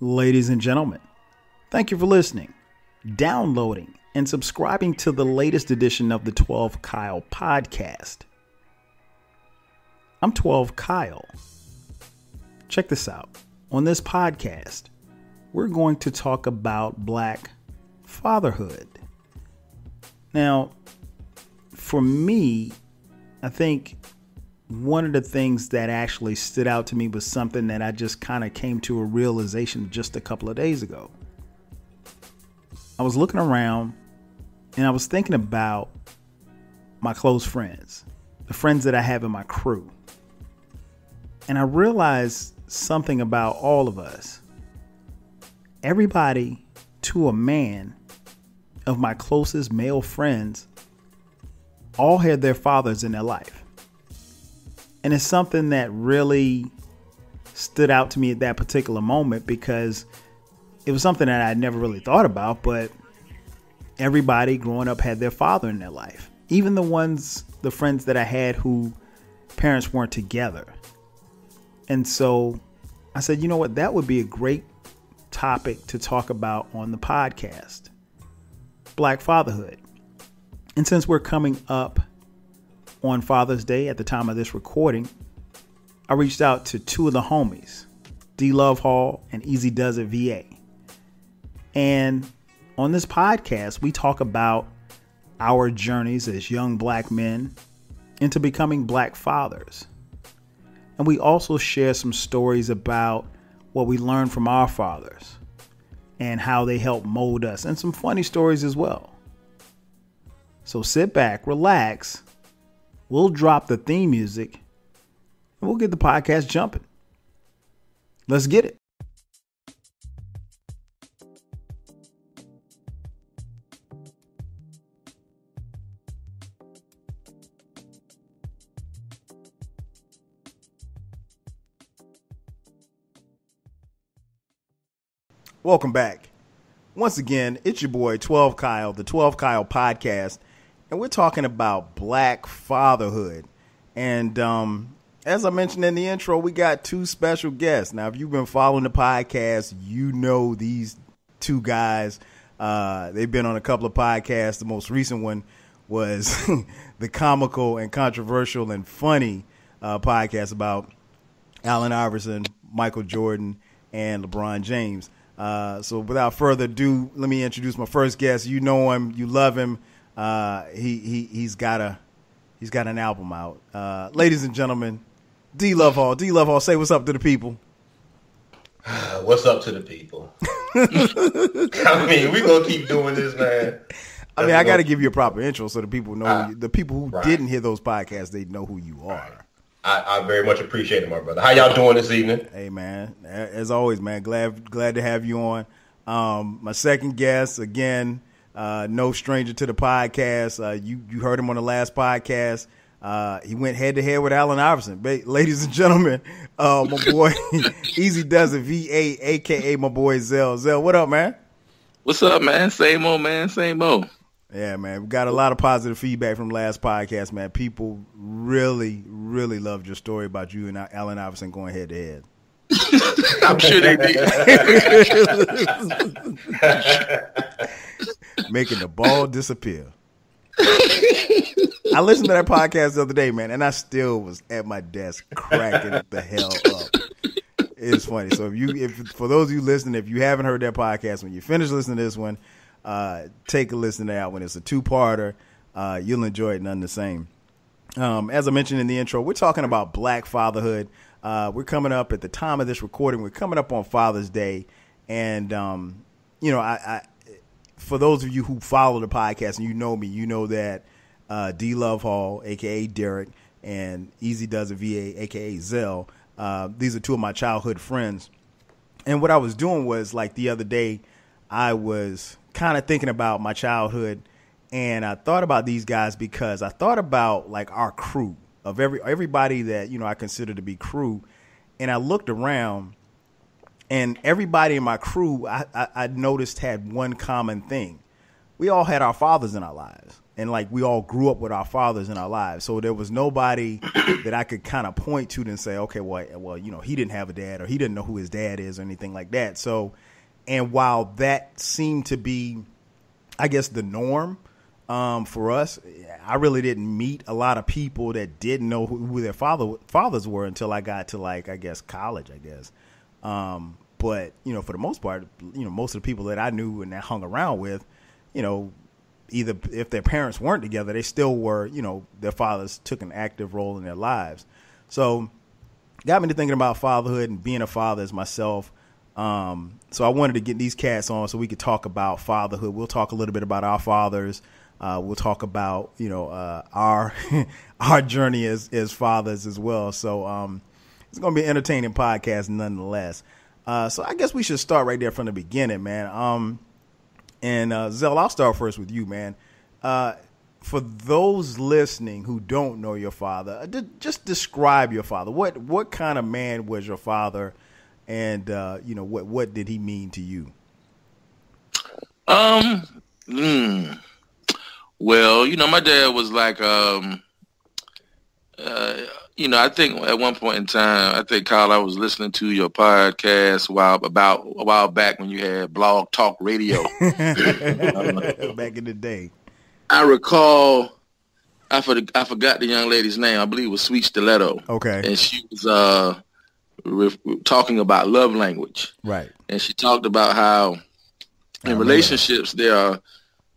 Ladies and gentlemen, thank you for listening, downloading, and subscribing to the latest edition of the 12 Kyle podcast. I'm 12 Kyle. Check this out. On this podcast, we're going to talk about Black fatherhood. Now, for me, I think one of the things that actually stood out to me was something that I just kind of came to a realization just a couple of days ago. I was looking around and I was thinking about my close friends, the friends that I have in my crew. And I realized something about all of us. Everybody, to a man, of my closest male friends, all had their fathers in their life. And it's something that really stood out to me at that particular moment because it was something that I'd never really thought about, but everybody growing up had their father in their life. Even the friends that I had who parents weren't together. And so I said, you know what, that would be a great topic to talk about on the podcast. Black fatherhood. And since we're coming up on Father's Day at the time of this recording, I reached out to two of the homies, Dluvhall and EazyDuzItVa. And on this podcast, we talk about our journeys as young Black men into becoming Black fathers. And we also share some stories about what we learned from our fathers and how they helped mold us, and some funny stories as well. So sit back, relax. We'll drop the theme music and we'll get the podcast jumping. Let's get it. Welcome back. Once again, it's your boy 12 Kyle, the 12 Kyle podcast. And we're talking about Black fatherhood. And as I mentioned in the intro, we got two special guests. Now, if you've been following the podcast, you know these two guys. They've been on a couple of podcasts. The most recent one was the comical and controversial and funny podcast about Allen Iverson, Michael Jordan, and LeBron James. So without further ado, let me introduce my first guest. You know him. You love him. He's got an album out. Ladies and gentlemen, Dluvhall. Dluvhall, say what's up to the people. What's up to the people? I mean, we're gonna keep doing this, man. I mean, I got to give you a proper intro so the people know. The people who didn't hear those podcasts, they know who you are. I very much appreciate it, my brother. How y'all doing this evening? Hey, man. As always, man. Glad to have you on. My second guest, again. No stranger to the podcast. You heard him on the last podcast. He went head to head with Allen Iverson. Ladies and gentlemen, my boy EazyDuzItVa, aka my boy Zell. Zell, what up, man? What's up, man? Same old, man. Same old. Yeah, man. We got a lot of positive feedback from last podcast, man. People really, really loved your story about you and Allen Iverson going head to head. I'm sure they did. Making the ball disappear. I listened to that podcast the other day, man, and I still was at my desk cracking the hell up. It's funny. So if for those of you listening, if you haven't heard that podcast, when you finish listening to this one, take a listen to that one. It's a two-parter. You'll enjoy it none the same. As I mentioned in the intro, we're talking about Black fatherhood. We're coming up at the time of this recording. We're coming up on Father's Day. And, I for those of you who follow the podcast and you know me, you know that Dluvhall, a.k.a. Derek, and EazyDuzItVa, a.k.a. Zell, these are two of my childhood friends. And what I was doing was, like, the other day, I was kind of thinking about my childhood, and I thought about these guys because I thought about, like, our crew of everybody that, I consider to be crew. And I looked around, and everybody in my crew, I noticed had one common thing. We all had our fathers in our lives. and like we all grew up with our fathers in our lives. So there was nobody that I could kind of point to and say, okay, well, you know, he didn't have a dad or he didn't know who his dad is or anything like that. So, and while that seemed to be, I guess, the norm for us, I really didn't meet a lot of people that didn't know who their fathers were until I got to, like, I guess, college, I guess. But, you know, for the most part, you know, most of the people that I knew and that hung around with, you know, either if their parents weren't together, they still were, you know, their fathers took an active role in their lives. So got me to thinking about fatherhood and being a father as myself. So I wanted to get these cats on so we could talk about fatherhood. We'll talk a little bit about our fathers. We'll talk about, you know, our our journey as fathers as well. So it's going to be an entertaining podcast nonetheless. So I guess we should start right there from the beginning, man. And Zell, I'll start first with you, man. For those listening who don't know your father, just describe your father. What kind of man was your father, and you know, what did he mean to you? Well, you know, my dad was like, you know, I think at one point in time, I think, Kyle, I was listening to your podcast a while back when you had Blog Talk Radio. Back in the day. I recall, I forgot the young lady's name. I believe it was Sweet Stiletto. Okay. And she was talking about love language. Right. And she talked about how in relationships there are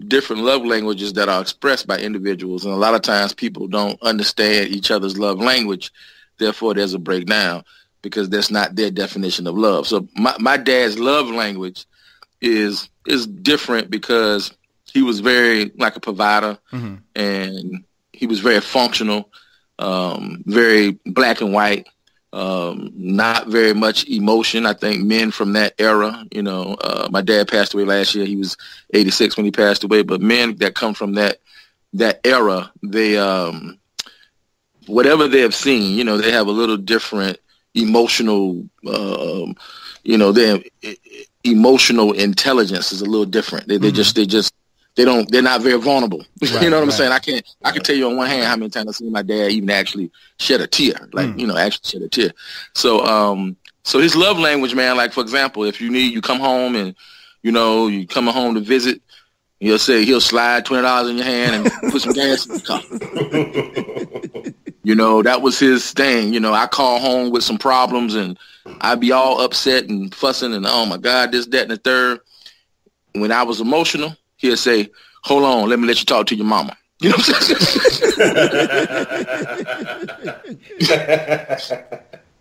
different love languages that are expressed by individuals, and a lot of times people don't understand each other's love language. Therefore, there's a breakdown because that's not their definition of love. So my dad's love language is different because he was very like a provider, mm-hmm. and he was very functional, very black and white, not very much emotion. I think men from that era, you know, my dad passed away last year. He was 86 when he passed away. But men that come from that era, they, whatever they have seen, you know, they have a little different emotional, you know, their emotional intelligence is a little different. They're not very vulnerable. Right, you know what I'm saying? I can tell you on one hand how many times I've seen my dad even actually shed a tear, actually shed a tear. So, so his love language, man, like, for example, if you come home and, you know, you coming home to visit, he'll slide $20 in your hand and put some gas in the car. You know, that was his thing. You know, I call home with some problems and I'd be all upset and fussing and, oh my God, this, that, and the third. When I was emotional, he'll say, hold on, let me let you talk to your mama. You know what I'm saying?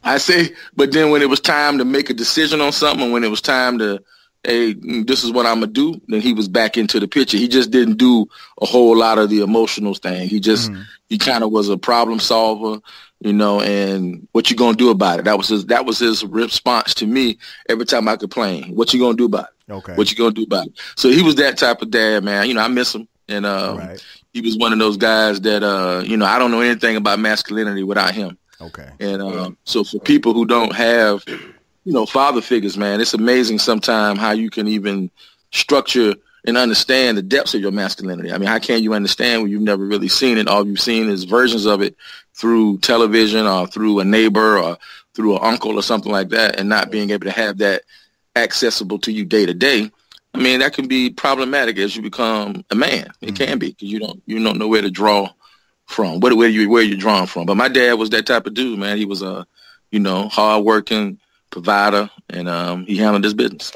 I say, but then when it was time to make a decision on something, when it was time to, hey, this is what I'm going to do, then he was back into the picture. He just didn't do a whole lot of the emotional thing. He just, he kind of was a problem solver, you know, and what you going to do about it? That was his response to me every time I complained. What you going to do about it? Okay. What you going to do about it? So he was that type of dad, man. You know, I miss him. And he was one of those guys that, you know, I don't know anything about masculinity without him. Okay. And so for people who don't have, you know, father figures, man, it's amazing sometimes how you can even structure and understand the depths of your masculinity. I mean, how can you understand when you've never really seen it? All you've seen is versions of it through television or through a neighbor or through an uncle or something like that, and not being able to have that accessible to you day to day. I mean, that can be problematic as you become a man. It can be, because you don't know where to draw from, where you're drawing from. But my dad was that type of dude, man. He was a, you know, hardworking provider, and he handled his business.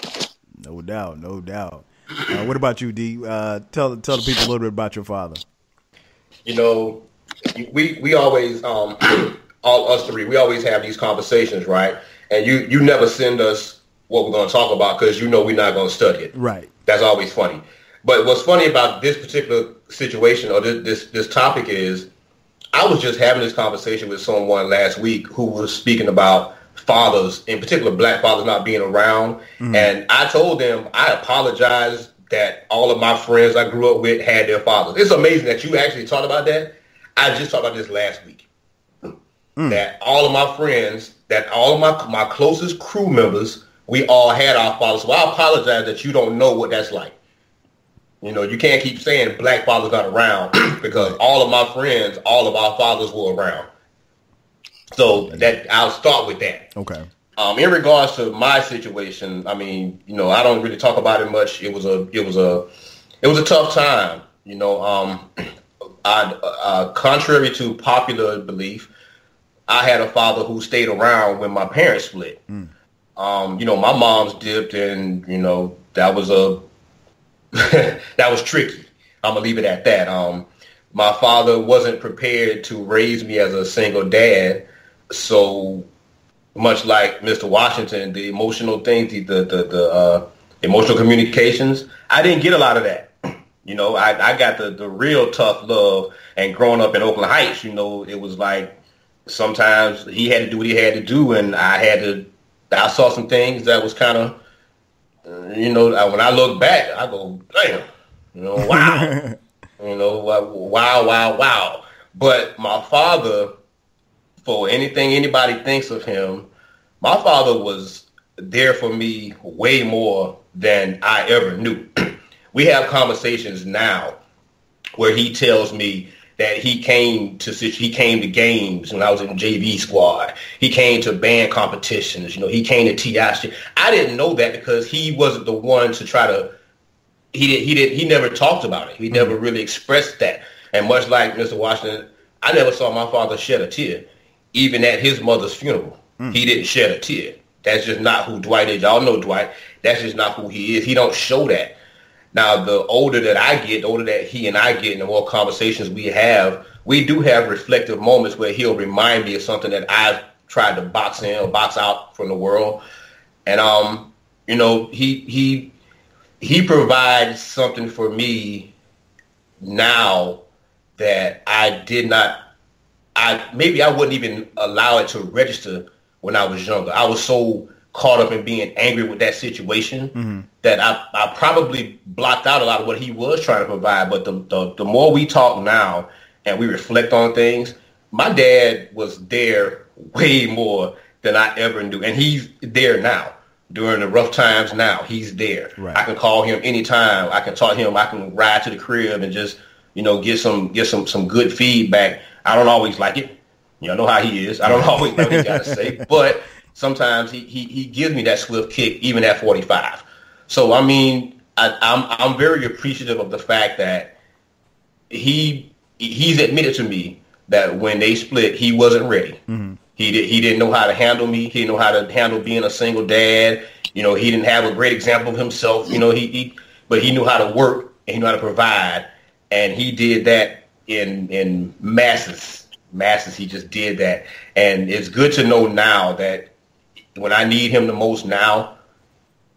No doubt. What about you, D? Tell the people a little bit about your father. You know, we always, all us three, we always have these conversations, right? And you never send us what we're going to talk about because you know we're not going to study it. Right. That's always funny. But what's funny about this particular situation or this topic is I was just having this conversation with someone last week who was speaking about fathers, in particular black fathers, not being around. And I told them I apologize that all of my friends I grew up with had their fathers. It's amazing that you actually talked about that. I just talked about this last week. That all of my friends, that all of my closest crew members, we all had our fathers. So I apologize that you don't know what that's like. You can't keep saying black fathers not around because all of my friends, all of our fathers were around. So that I'll start with that. Okay. In regards to my situation, I mean, I don't really talk about it much. It was a tough time. Contrary to popular belief, I had a father who stayed around when my parents split. My mom's dipped, and that was that was tricky. I'm gonna leave it at that. My father wasn't prepared to raise me as a single dad, so much like Mr. Washington, the emotional things, the emotional communications, I didn't get a lot of that. I got the real tough love. And growing up in Oakland Heights, it was like sometimes he had to do what he had to do, and I saw some things that was kind of, when I look back, I go, damn, wow, wow. But my father, for anything anybody thinks of him, my father was there for me way more than I ever knew. We have conversations now where he tells me that he came to games when I was in the JV squad. He came to band competitions. He came to TI. I didn't know that because he wasn't the one to try to. He never talked about it. He never really expressed that. And much like Mr. Washington, I never saw my father shed a tear, even at his mother's funeral. He didn't shed a tear. That's just not who Dwight is. Y'all know Dwight. That's just not who he is. He don't show that. Now, the older that I get, the older that he and I get, and the more conversations we do have reflective moments where he'll remind me of something that I've tried to box in or box out from the world. And, he provides something for me now that I wouldn't even allow it to register when I was younger. I was so caught up in being angry with that situation that I probably blocked out a lot of what he was trying to provide. But the more we talk now and we reflect on things, my dad was there way more than I ever knew. And he's there now. During the rough times now, he's there. Right. I can call him anytime. I can talk to him. I can ride to the crib and just, get some good feedback. I don't always like it. You know how he is. I don't always know what he got to say. But sometimes he gives me that swift kick, even at 45. So, I mean, I'm very appreciative of the fact that he's admitted to me that when they split, he wasn't ready. He didn't know how to handle me. He didn't know how to handle being a single dad. He didn't have a great example of himself. But he knew how to work and he knew how to provide, and he did that in masses. He just did that, and it's good to know now that when I need him the most now,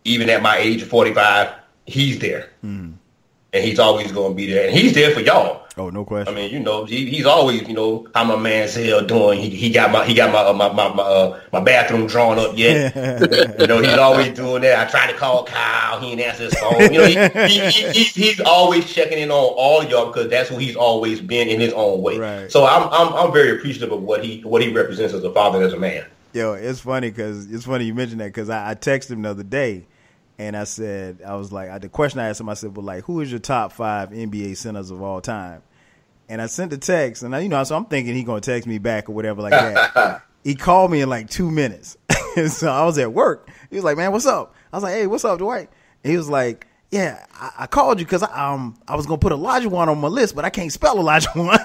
even at my age of 45, he's there, and he's always going to be there, and he's there for y'all. Oh, no question. I mean, he's always, how my man Zell doing. He got my bathroom drawn up yet. He's always doing that. I tried to call Kyle. He didn't answer his phone. He's always checking in on all of y'all because that's who he's always been in his own way. Right. So I'm very appreciative of what he represents as a father and as a man. Yo, it's funny you mentioned that because I texted him the other day. And I was like, the question I asked him, I said, well, like, who is your top 5 NBA centers of all time? And I sent the text, and so I'm thinking he's going to text me back or whatever like that. He called me in like 2 minutes. So I was at work. He was like, man, what's up? I was like, hey, what's up, Dwight? And he was like, yeah, I called you because I was going to put Olajuwon on my list, but I can't spell Olajuwon.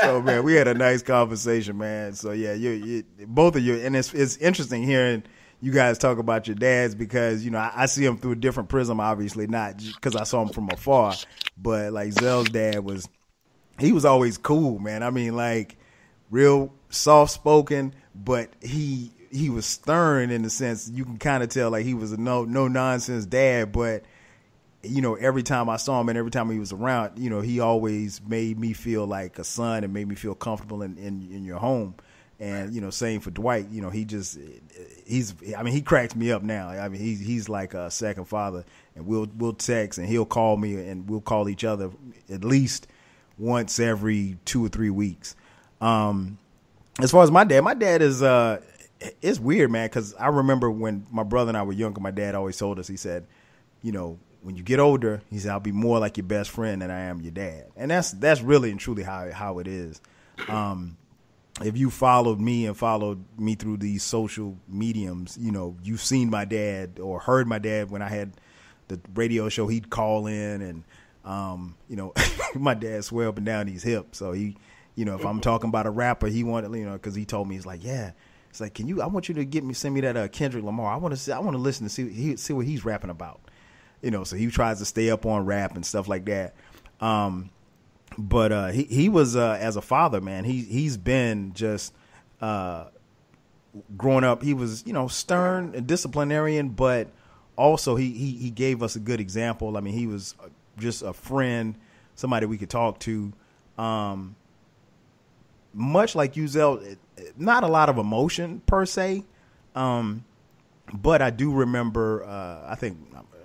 So, man, we had a nice conversation, man. So, yeah, you both of you, and it's interesting hearing you guys talk about your dads because, I see them through a different prism, obviously, not because I saw him from afar, but like Zell's dad he was always cool, man. I mean, like real soft-spoken, but he was stern in the sense you can kind of tell like he was a no-nonsense dad, but every time I saw him and every time he was around, he always made me feel like a son and made me feel comfortable in your home. And, same for Dwight, he cracks me up now. I mean, he's like a second father, and we'll text and he'll call me and we'll call each other at least once every 2 or 3 weeks. As far as my dad is, it's weird, man, because I remember when my brother and I were younger, my dad always told us, he said, you know, when you get older, he said, I'll be more like your best friend than I am your dad. And that's really and truly how it is. If you followed me and followed me through these social mediums, you know, you've seen my dad or heard my dad when I had the radio show, he'd call in and, you know, my dad swear up and down he's hip. So he, you know, if I'm talking about a rapper, he wanted, you know, because he told me, he's like, yeah, it's like, I want you to send me that Kendrick Lamar. I want to listen to see what he's rapping about. You know, so he tries to stay up on rap and stuff like that. But he was as a father, man, he's been just growing up. He was, you know, stern and disciplinarian, but also he gave us a good example. I mean, he was just a friend, somebody we could talk to. Much like you, Zell, not a lot of emotion per se, but I do remember. I think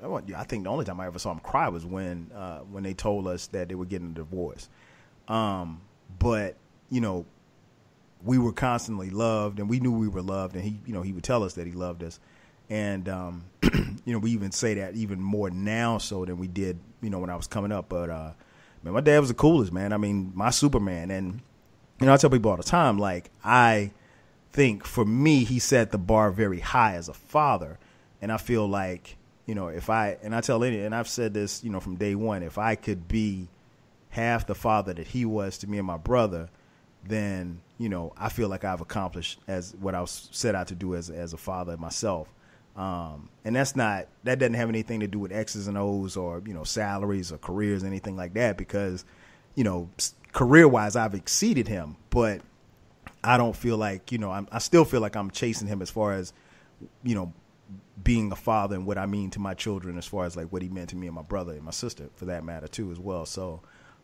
the only time I ever saw him cry was when they told us that they were getting a divorce. But you know, we were constantly loved, and we knew we were loved, and he would tell us that he loved us, and you know, we even say that even more now so than we did, you know, when I was coming up. But man, my dad was the coolest, man. I mean, my Superman, and you know, I tell people all the time, like, I think for me, he set the bar very high as a father, and I feel like, you know, and I've said this, you know, from day one, if I could be half the father that he was to me and my brother, then, you know, I feel like I've accomplished as what I was set out to do as a father myself. And that doesn't have anything to do with X's and O's or, you know, salaries or careers, anything like that, because, you know, career wise, I've exceeded him, but I don't feel like, you know, I still feel like I'm chasing him as far as, you know, being a father and what I mean to my children, as far as like what he meant to me and my brother and my sister, for that matter too, as well. So,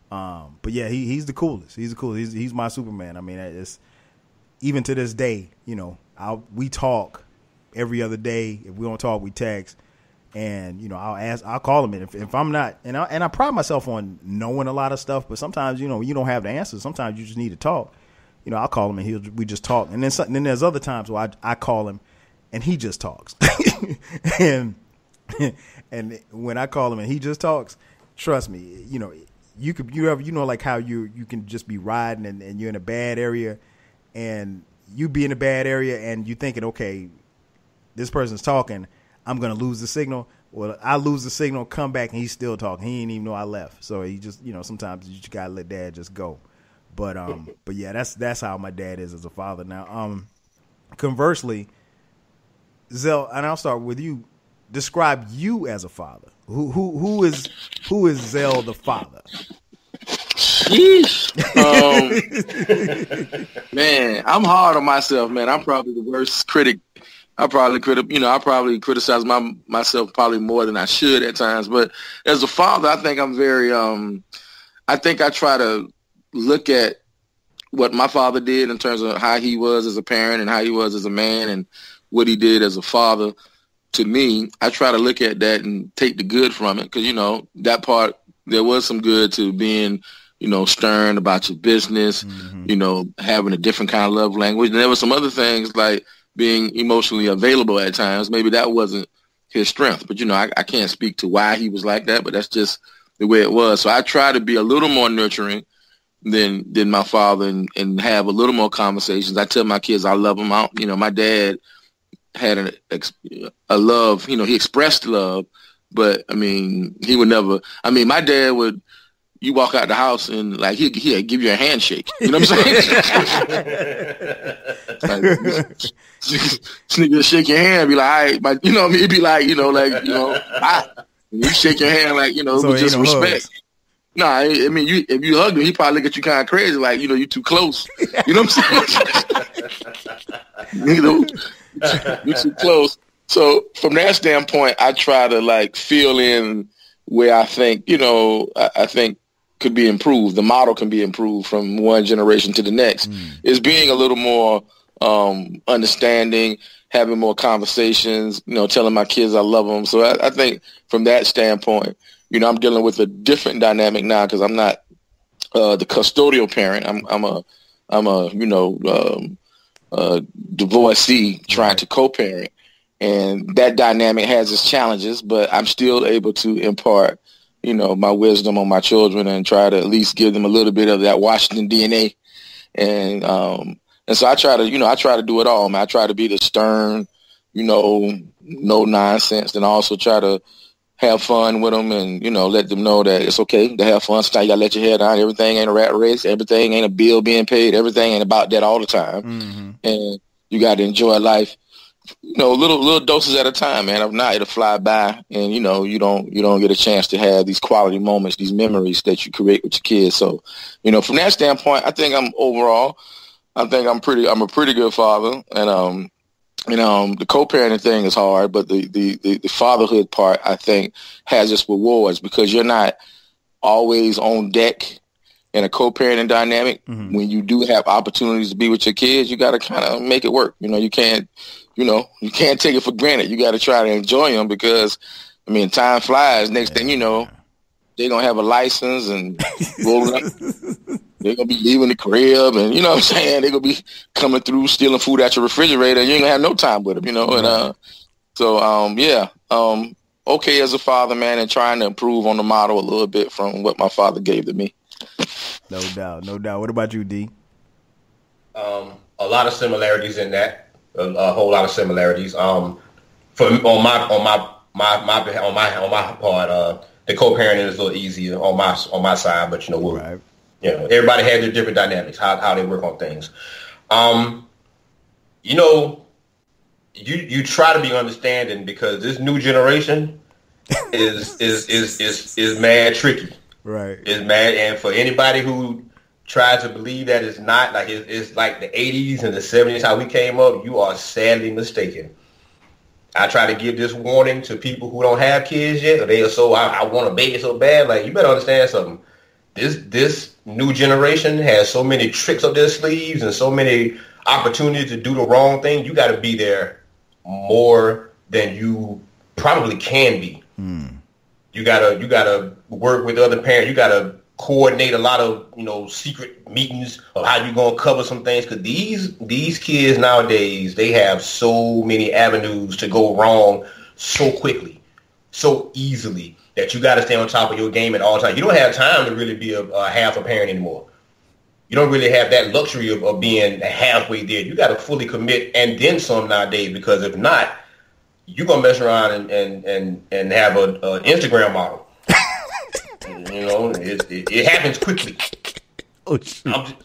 but yeah, he's the coolest. He's the coolest. He's my Superman. I mean, it's even to this day, you know, we talk every other day. If we don't talk, we text, and you know, I'll call him, and if I'm not, and I pride myself on knowing a lot of stuff, but sometimes, you know, you don't have the answers. Sometimes you just need to talk. You know, I'll call him and we just talk, and then there's other times where I call him and he just talks, and when I call him and he just talks, trust me, you know, you know, like how you can just be riding and you're in a bad area, and you be in a bad area and you thinking, okay, this person's talking, I'm going to lose the signal. Well, I lose the signal, come back, and he's still talking. He didn't even know I left. So he just, you know, sometimes you just got to let dad just go. But yeah, that's how my dad is as a father. Now, conversely, Zell, and I'll start with you. Describe you as a father. Who is Zell the father? Sheesh. Man, I'm hard on myself, man. I'm probably the worst critic. I probably criticize myself probably more than I should at times. But as a father, I think I'm very. I think I try to look at what my father did in terms of how he was as a parent and how he was as a man and what he did as a father to me. I try to look at that and take the good from it, because, you know, that part, there was some good to being, you know, stern about your business, you know, having a different kind of love language. And there were some other things like being emotionally available at times. Maybe that wasn't his strength, but, you know, I can't speak to why he was like that, but that's just the way it was. So I try to be a little more nurturing than my father and have a little more conversations. I tell my kids I love them. You know, my dad had a love, you know, he expressed love, but I mean, he would never, I mean, my dad would, you walk out the house and like, he'd give you a handshake. You know what I'm saying? Like, shake your hand, be like, all right, but, you know what I mean? He'd be like, you know, like, you know, you shake your hand, like, you know, so with just respect. Hugs. Nah, I mean, if you hug him, he probably look at you kind of crazy, like, you know, you too close. You know what I'm saying? You know, you're too close. So from that standpoint, I try to like fill in where I think, you know, I think could be improved. The model can be improved from one generation to the next. Is being a little more understanding, having more conversations, you know, telling my kids I love them. So I think from that standpoint, you know, I'm dealing with a different dynamic now because I'm not the custodial parent. I'm a you know, divorcee trying to co-parent. And that dynamic has its challenges, but I'm still able to impart, my wisdom on my children and try to at least give them a little bit of that Washington DNA. And so I try to do it all, man. I try to be the stern, no nonsense, and I also try to have fun with them and, let them know that it's okay to have fun. Sometimes you got to let your hair down. Everything ain't a rat race. Everything ain't a bill being paid. Everything ain't about that all the time. Mm-hmm. And you got to enjoy life, little doses at a time, man. If not, it'll fly by and, you don't get a chance to have these quality moments, these memories that you create with your kids. So, from that standpoint, I think I'm a pretty good father. And, the co-parenting thing is hard, but the fatherhood part, I think, has its rewards because you're not always on deck in a co-parenting dynamic. Mm-hmm. When you do have opportunities to be with your kids, you got to kind of make it work. You can't take it for granted. You got to try to enjoy them because, time flies. Next thing you know, they're going to have a license and rolling up. They're going to be leaving the crib and, they're going to be coming through, stealing food out your refrigerator and you ain't going to have no time with them, And okay as a father, man, and trying to improve on the model a little bit from what my father gave to me. No doubt. What about you, D? A lot of similarities in that. A whole lot of similarities. On my part, the co-parenting is a little easier on my side, but right. Everybody has their different dynamics, how they work on things. You try to be understanding because this new generation is mad tricky. Right. Is mad, and for anybody who tries to believe that it's not like it's like the 80s and the 70s how we came up, you are sadly mistaken. I try to give this warning to people who don't have kids yet, or they are so I want a baby so bad. Like, you better understand something. This new generation has so many tricks up their sleeves and so many opportunities to do the wrong thing. You got to be there more than you probably can be. You gotta work with other parents. You gotta coordinate a lot of secret meetings of how you're gonna cover some things. Because these kids nowadays, they have so many avenues to go wrong so quickly, so easily, that you got to stay on top of your game at all times. You don't have time to really be a half a parent anymore. You don't really have that luxury of being halfway there. You got to fully commit and then some nowadays, because if not, you're going to mess around and have an Instagram model. It happens quickly. Oh, shoot.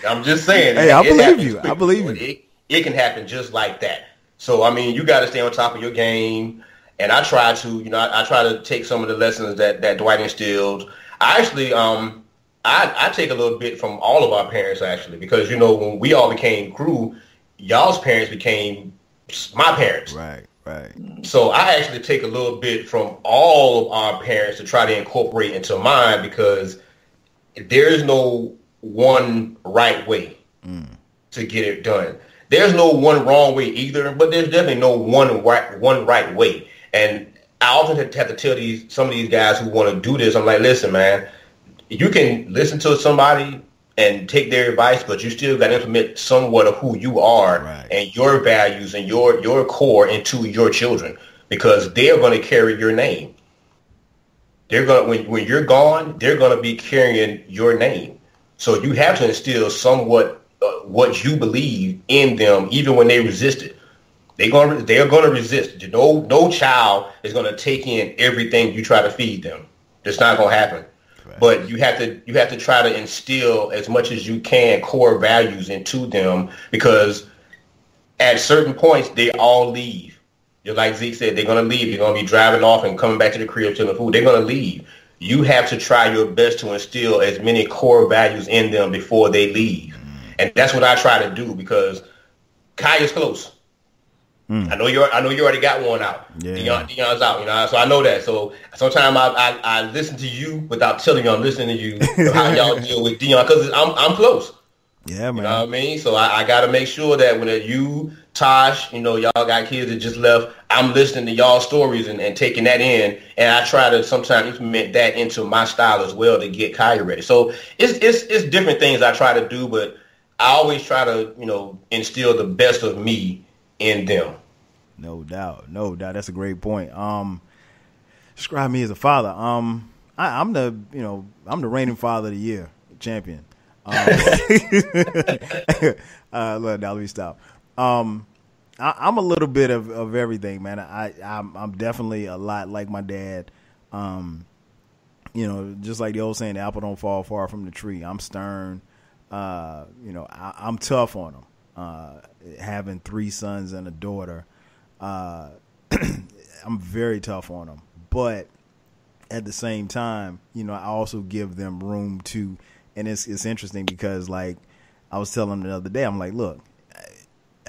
I'm just saying. Hey, I believe you. I believe you. It can happen just like that. So, you got to stay on top of your game. And I try to, I try to take some of the lessons that Dwight instilled. I actually, I take a little bit from all of our parents, actually, because, when we all became crew, y'all's parents became my parents. Right. So I actually take a little bit from all of our parents to try to incorporate into mine, because there is no one right way to get it done. There's no one wrong way either, but there's definitely no one right way. And I often have to tell some of these guys who want to do this, I'm like, listen, man, you can listen to somebody and take their advice, but you still got to implement somewhat of who you are, right, and your values and your core into your children, because they're going to carry your name. They're going to, when you're gone, they're going to be carrying your name. So you have to instill somewhat what you believe in them, even when they resist it. They're going to resist. No child is going to take in everything you try to feed them. It's not going to happen. Right. But you have to try to instill as much as you can core values into them, because at certain points they all leave. Just like Zeke said, they're going to leave. They're going to be driving off and coming back to the crib to the food. They're going to leave. You have to try your best to instill as many core values in them before they leave. And that's what I try to do, because Kai is close. I know you already got one out. Yeah. Dion's out, so I know that. So sometimes I listen to you without telling you I'm listening to you, how y'all deal with Dion, because I'm close. Yeah, man. You know what I mean? So I got to make sure that when you, Tosh, y'all got kids that just left, I'm listening to y'all stories and taking that in, and I try to sometimes implement that into my style as well to get Kaya ready. So it's different things I try to do, but I always try to, instill the best of me in them. No doubt. That's a great point. Describe me as a father. I'm the reigning father of the year champion. Look, now let me stop. I'm a little bit of everything, man. I'm definitely a lot like my dad. Just like the old saying, the apple don't fall far from the tree. I'm stern. I'm tough on them. Having 3 sons and a daughter, I'm very tough on them. But at the same time, I also give them room to, and it's interesting because, like, I was telling them the other day, I'm like, look,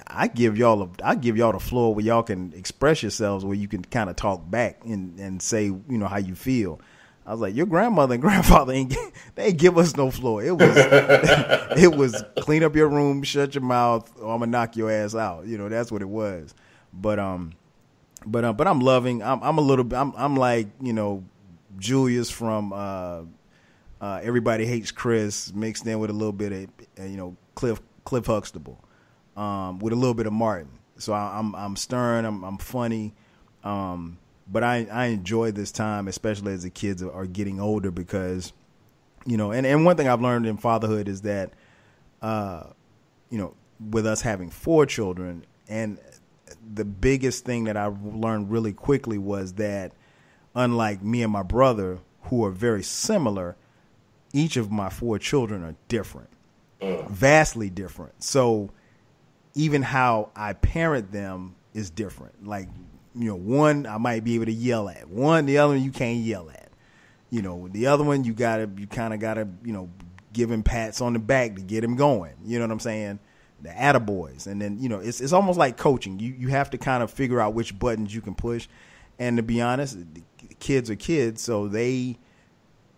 I give y'all the floor where y'all can express yourselves, where you can kind of talk back and say, how you feel. I was like, your grandmother and grandfather they ain't give us no floor. It was clean up your room, shut your mouth, or I'm gonna knock your ass out. That's what it was. But I'm loving. I'm like, Julius from Everybody Hates Chris mixed in with a little bit of Cliff Huxtable, with a little bit of Martin. So I'm stern. I'm funny. But I enjoy this time, especially as the kids are getting older, because, and one thing I've learned in fatherhood is that, with us having 4 children, and the biggest thing that I learned really quickly was that, unlike me and my brother, who are very similar, each of my 4 children are different, vastly different. So even how I parent them is different. Like, one I might be able to yell at. The other one you can't yell at. The other one you kind of gotta, give him pats on the back to get him going. You know what I'm saying? The attaboys. And then, it's almost like coaching. You have to kind of figure out which buttons you can push. And to be honest, the kids are kids, so they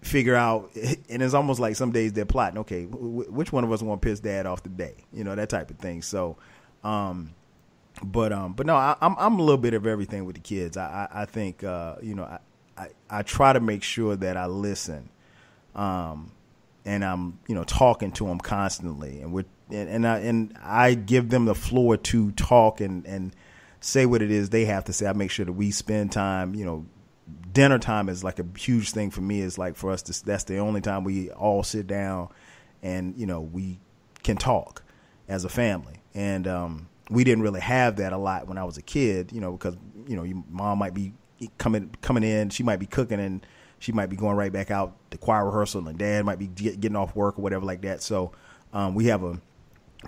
figure out, and it's almost like some days they're plotting, okay, which one of us want to piss dad off today? That type of thing. So, But no, I'm a little bit of everything with the kids. I think I try to make sure that I listen, and I'm talking to them constantly, and I give them the floor to talk and say what it is they have to say. I make sure that we spend time. Dinner time is like a huge thing for me. It's like for us that's the only time we all sit down and we can talk as a family. And we didn't really have that a lot when I was a kid, because, your mom might be coming in, she might be cooking, and she might be going right back out to choir rehearsal, and dad might be getting off work or whatever like that. So we have a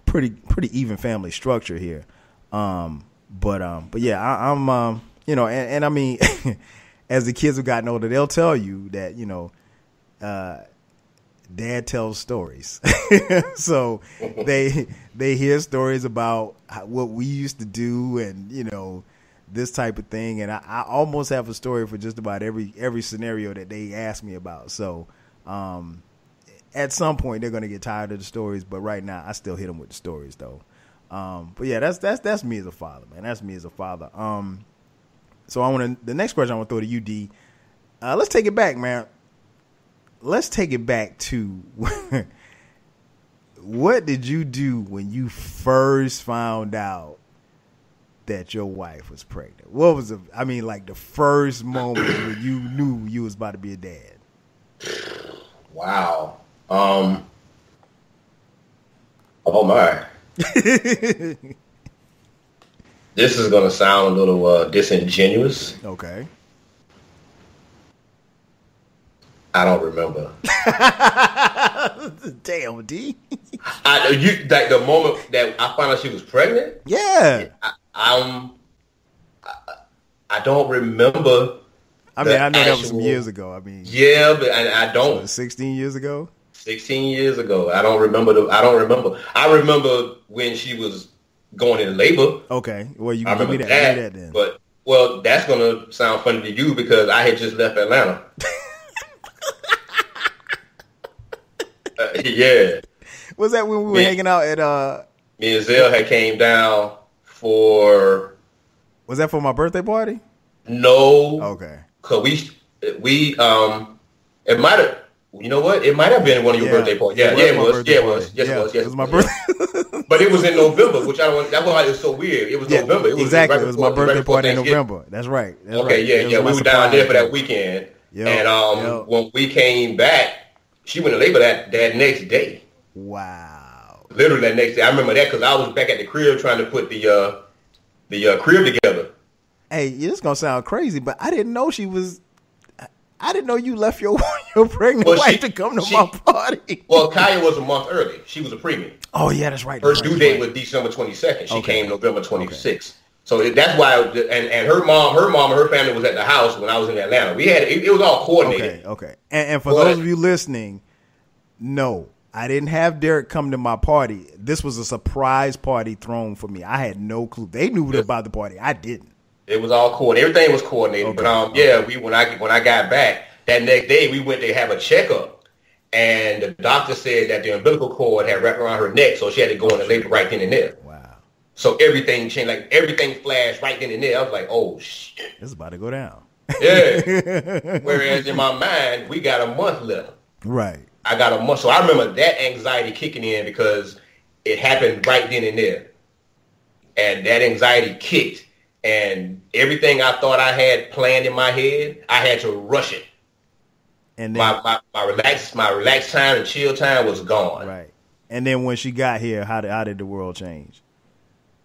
pretty even family structure here. But yeah, I'm and I mean, as the kids have gotten older, they'll tell you that, dad tells stories. So they hear stories about what we used to do and, this type of thing. And I almost have a story for just about every scenario that they ask me about. So at some point they're going to get tired of the stories. But right now I still hit them with the stories, though. But yeah, that's me as a father, man. That's me as a father. So the next question I want to throw to you, D. Let's take it back, man. Let's take it back to what did you do when you first found out that your wife was pregnant? What was the first moment when you knew you was about to be a dad? Wow. Oh my. This is going to sound a little disingenuous. Okay. I don't remember. Damn, D. The moment that I found out she was pregnant. Yeah. I don't remember. I know that was some years ago. Yeah, but I don't. 16 years ago. 16 years ago. I don't remember. I remember when she was going into labor. Okay. Well, you can give me that then. But that's gonna sound funny to you because I had just left Atlanta. Yeah. Was that when we were hanging out at me and Zell had came down for... Was that for my birthday party? No. Okay. Cause we it might have... You know what? It might have been one of your birthday parties. Yeah, it was. Yeah, it was. Yes, it was. Yes, it was my birthday. But it was in November, which I don't. That's why it was so weird. It was November. It was exactly. It was my birthday party in November. That's right. Okay, yeah. We were down there for that weekend, and when we came back, she went to labor that next day. Wow. Literally that next day. I remember that because I was back at the crib trying to put the crib together. Hey, this is gonna sound crazy, but I didn't know she was. I didn't know you left your pregnant wife to come to my party. Well, Kaya was a month early. She was a preemie. Oh, yeah, that's right. Her due date was December 22nd. She came November 26th. Okay. So that's why, and her mom and her family was at the house when I was in Atlanta. We had, it was all coordinated. Okay. And for those of you listening, no, I didn't have Derek come to my party. This was a surprise party thrown for me. I had no clue. They knew about the party. I didn't. It was all coordinated. Everything was coordinated. Okay. But when I got back that next day, we went to have a checkup, and the doctor said that the umbilical cord had wrapped around her neck, so she had to go into labor right then and there. Wow! So everything changed. Like everything flashed right then and there. I was like, "Oh shit, it's about to go down." Yeah. Whereas in my mind, we got a month left. Right. I got a month, so I remember that anxiety kicking in because it happened right then and there, and that anxiety kicked. And everything I thought I had planned in my head, I had to rush it. And then, my relaxed time and chill time was gone. Right. And then when she got here, how did the world change?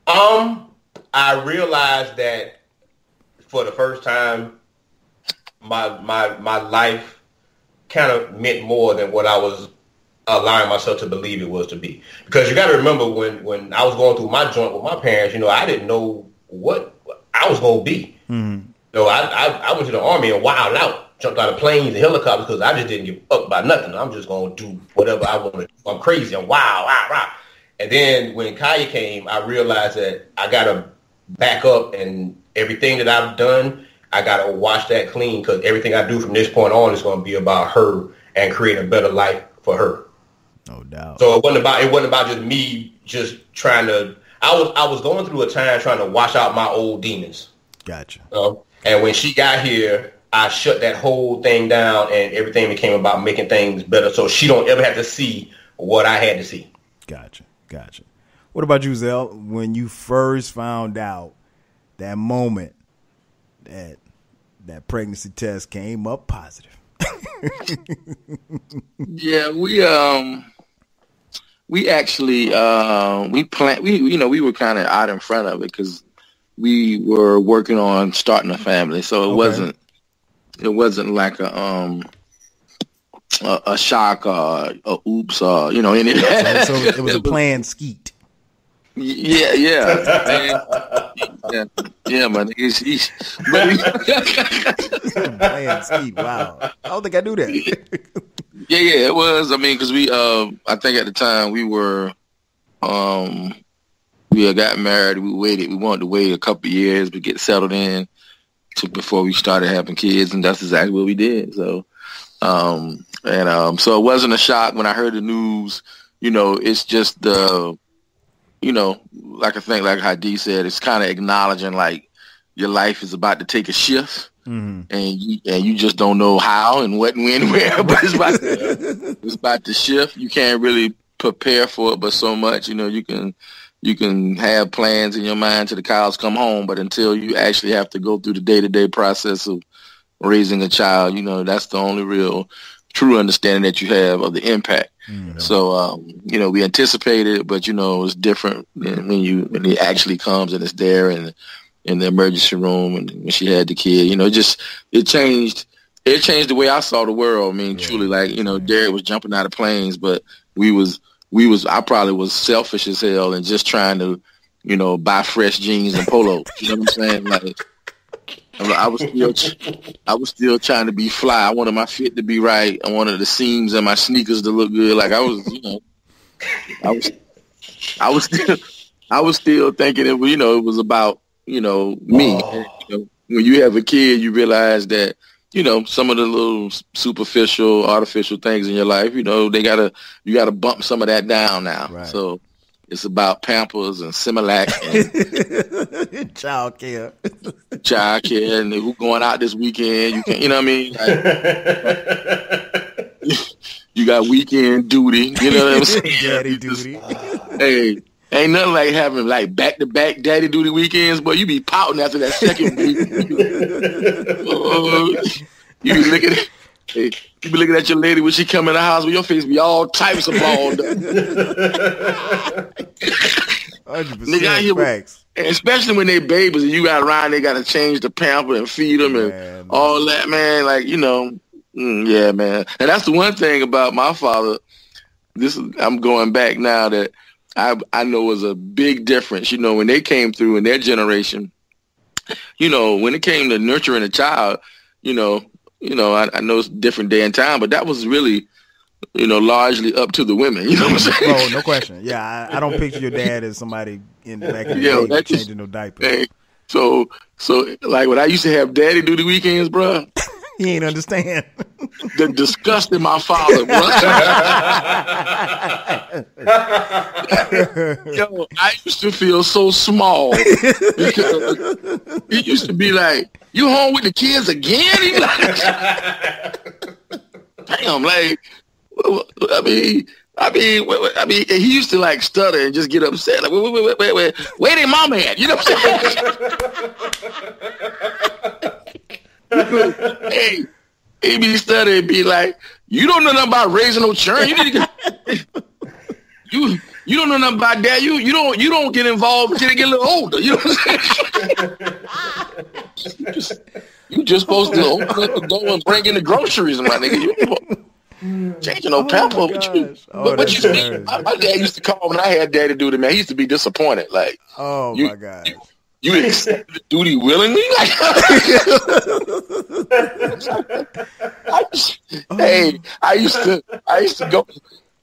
I realized that for the first time, my life kind of meant more than what I was allowing myself to believe it was to be. Because you got to remember when I was going through my joint with my parents, I didn't know what I was going to be. Mm-hmm. So I went to the Army and wild out, jumped out of planes and helicopters because I just didn't give up by nothing. I'm just going to do whatever I want to do. I'm crazy. I'm wild. And then when Kaya came, I realized that I got to back up, and everything that I've done, I got to wash that clean, because everything I do from this point on is going to be about her and create a better life for her. No doubt. So it wasn't about just me just trying to. I was going through a time trying to wash out my old demons. Gotcha. And when she got here, I shut that whole thing down, and everything became about making things better, so she don't ever have to see what I had to see. Gotcha. What about you, Zell? When you first found out that moment that pregnancy test came up positive? Yeah, we actually we were kind of out in front of it because we were working on starting a family, so it wasn't like a shock or a oops or any of that. So it was a planned skeet. Yeah, man. Planned skeet. Wow, I don't think I knew that. Yeah, it was. I mean, because we, I think at the time we had got married. We wanted to wait a couple of years to get settled in before we started having kids, and that's exactly what we did. So, so it wasn't a shock when I heard the news. It's just like I think, like how Dee said, it's kind of acknowledging like your life is about to take a shift. Mm-hmm. And you just don't know how and what and when and where, but it's about to shift. You can't really prepare for it, but so much, you can have plans in your mind till the cows come home, but until you actually have to go through the day-to-day process of raising a child, that's the only real true understanding that you have of the impact. Mm-hmm. So, we anticipated it, but it's different when it actually comes and it's there and in the emergency room, and when she had the kid, it changed the way I saw the world. I mean, truly, like, Derek was jumping out of planes, but I probably was selfish as hell and just trying to, buy fresh jeans and polos. You know what I'm saying? Like, I was still trying to be fly. I wanted my fit to be right. I wanted the seams in my sneakers to look good. Like I was still thinking it was about, me. When you have a kid, you realize that, some of the little superficial, artificial things in your life, you gotta bump some of that down now. Right. So it's about Pampers and Similac and child care, and who going out this weekend. You know what I mean? You got weekend duty. You know what I'm saying? Daddy duty. Hey, ain't nothing like having like back-to-back daddy duty weekends, but you be pouting after that second week. You be looking at you be looking at your lady when she come in the house with your face be all types of balled up. 100% facts. Especially when they babies and you got around, they got to change the pamper and feed them and all that, man. Like, you know, yeah, man. And that's the one thing about my father. I'm going back now that I know was a big difference. You know, when they came through in their generation, you know, when it came to nurturing a child, I know it's a different day and time, but that was really, largely up to the women. You know what I'm saying? Oh, no question. Yeah, I don't picture your dad as somebody in the back of the day changing no diapers. Hey, so like when I used to have daddy duty weekends, bro. He ain't understand. The disgust in my father, bro. Yo, I used to feel so small because he used to be like, "You home with the kids again?" He like, damn, like, I mean, he used to like stutter and just get upset. Like, wait, where their mama at? You know what I'm saying? Hey, he be stuttering and be like, "You don't know nothing about raising no children. You need to you don't know nothing about that. You don't get involved until they get a little older. You know what I'm saying? You just supposed to open up the door and bring in the groceries, my nigga. You changing no pamper, but you mean? My dad used to call when I had daddy duty, man. He used to be disappointed. Like, oh my God. You accept the duty willingly? I used to go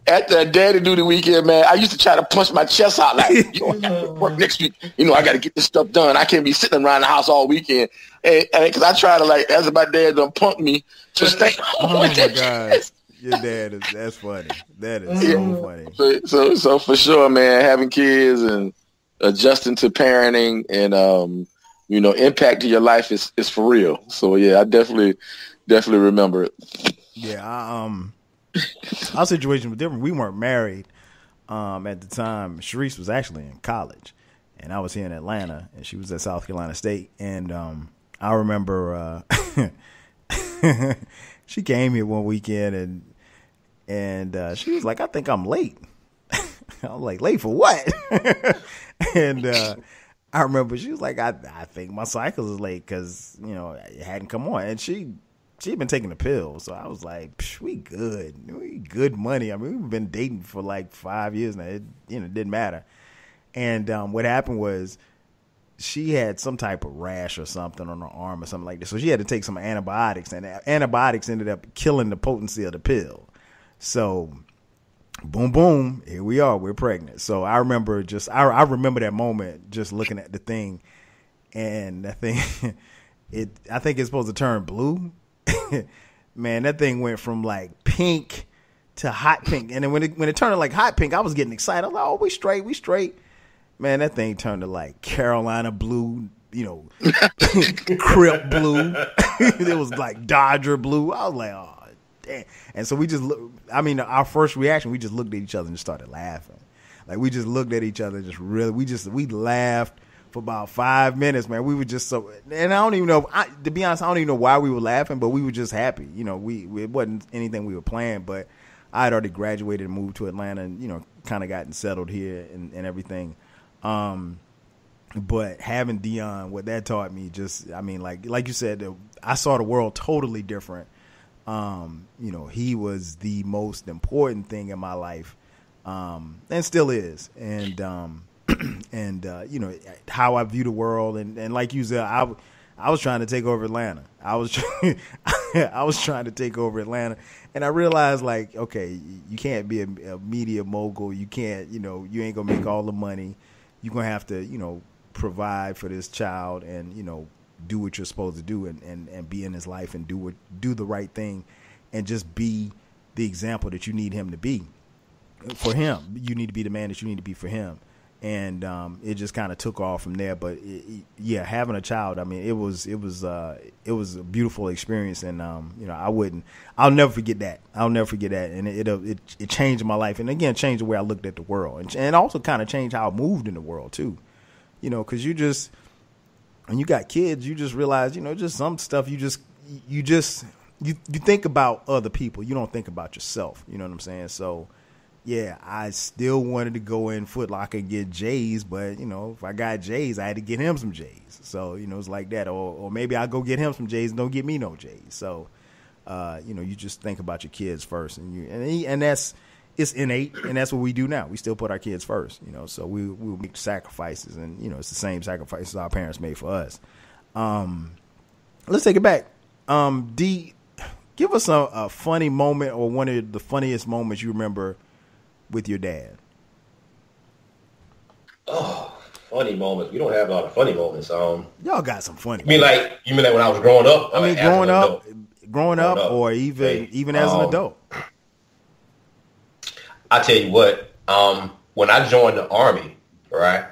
at the daddy duty weekend, man. I used to try to punch my chest out like, I got to work next week. I got to get this stuff done. I can't be sitting around the house all weekend. And because I try to, like, as my dad done punk me to stay home. Oh my God. Your dad that's funny. That is so funny. So for sure, man, having kids and adjusting to parenting and impacting your life is for real. So yeah, I definitely remember it. Yeah, our situation was different. We weren't married at the time. Sharice was actually in college, and I was here in Atlanta, and she was at South Carolina State. And I remember she came here one weekend, and she was like, "I think I'm late." I was like, "Late for what?" And I remember she was like, I think my cycle is late because, it hadn't come on. And she'd been taking the pill. So I was like, we good. We good money. I mean, we've been dating for like 5 years now. It didn't matter. And what happened was she had some type of rash or something on her arm or something like this. So she had to take some antibiotics. And antibiotics ended up killing the potency of the pill. So boom, boom, here we are. We're pregnant. So I remember I remember that moment just looking at the thing, and that thing, I think it's supposed to turn blue. Man, that thing went from like pink to hot pink. And then when it turned to like hot pink, I was getting excited. I was like, oh, we straight. Man, that thing turned to like Carolina blue, Crip blue. It was like Dodger blue. I was like, oh. Damn. And so we just our first reaction, we just looked at each other and just started laughing. Like we just looked at each other and we laughed for about 5 minutes, man. We were just so, and I don't even know, to be honest, I don't even know why we were laughing, but we were just happy. It wasn't anything we were planning, but I had already graduated and moved to Atlanta and, kind of gotten settled here and everything. But having Dion, what that taught me like you said, I saw the world totally different. He was the most important thing in my life, and still is. And how I view the world. And like you said, I was trying to take over Atlanta. I was trying to take over Atlanta. And I realized, like, okay, you can't be a media mogul. You can't, you ain't gonna make all the money. You're gonna have to, provide for this child and, do what you're supposed to do and be in his life and do the right thing and just be the example that you need him to be for him. You need to be the man that you need to be for him. And it just kind of took off from there. But yeah, having a child, I mean, it was a beautiful experience, and I'll never forget that. And it changed my life, and again, changed the way I looked at the world, and also kind of changed how I moved in the world too. Because when you got kids, you just realize, just some stuff you think about other people, you don't think about yourself. You know what I'm saying? So. Yeah, I still wanted to go in Foot Locker and get J's, but, if I got J's, I had to get him some J's. So, it's like that. Or maybe I'll go get him some J's and don't get me no J's. So, you just think about your kids first. And it's innate, and that's what we do now. We still put our kids first, so we'll make sacrifices. And, it's the same sacrifices our parents made for us. Let's take it back. D, give us a funny moment or one of the funniest moments you remember with your dad. Oh, funny moments. We don't have a lot of funny moments. Y'all got some funny. You mean like when I was growing up? I mean, growing up, or even as an adult. I tell you what. When I joined the Army, right?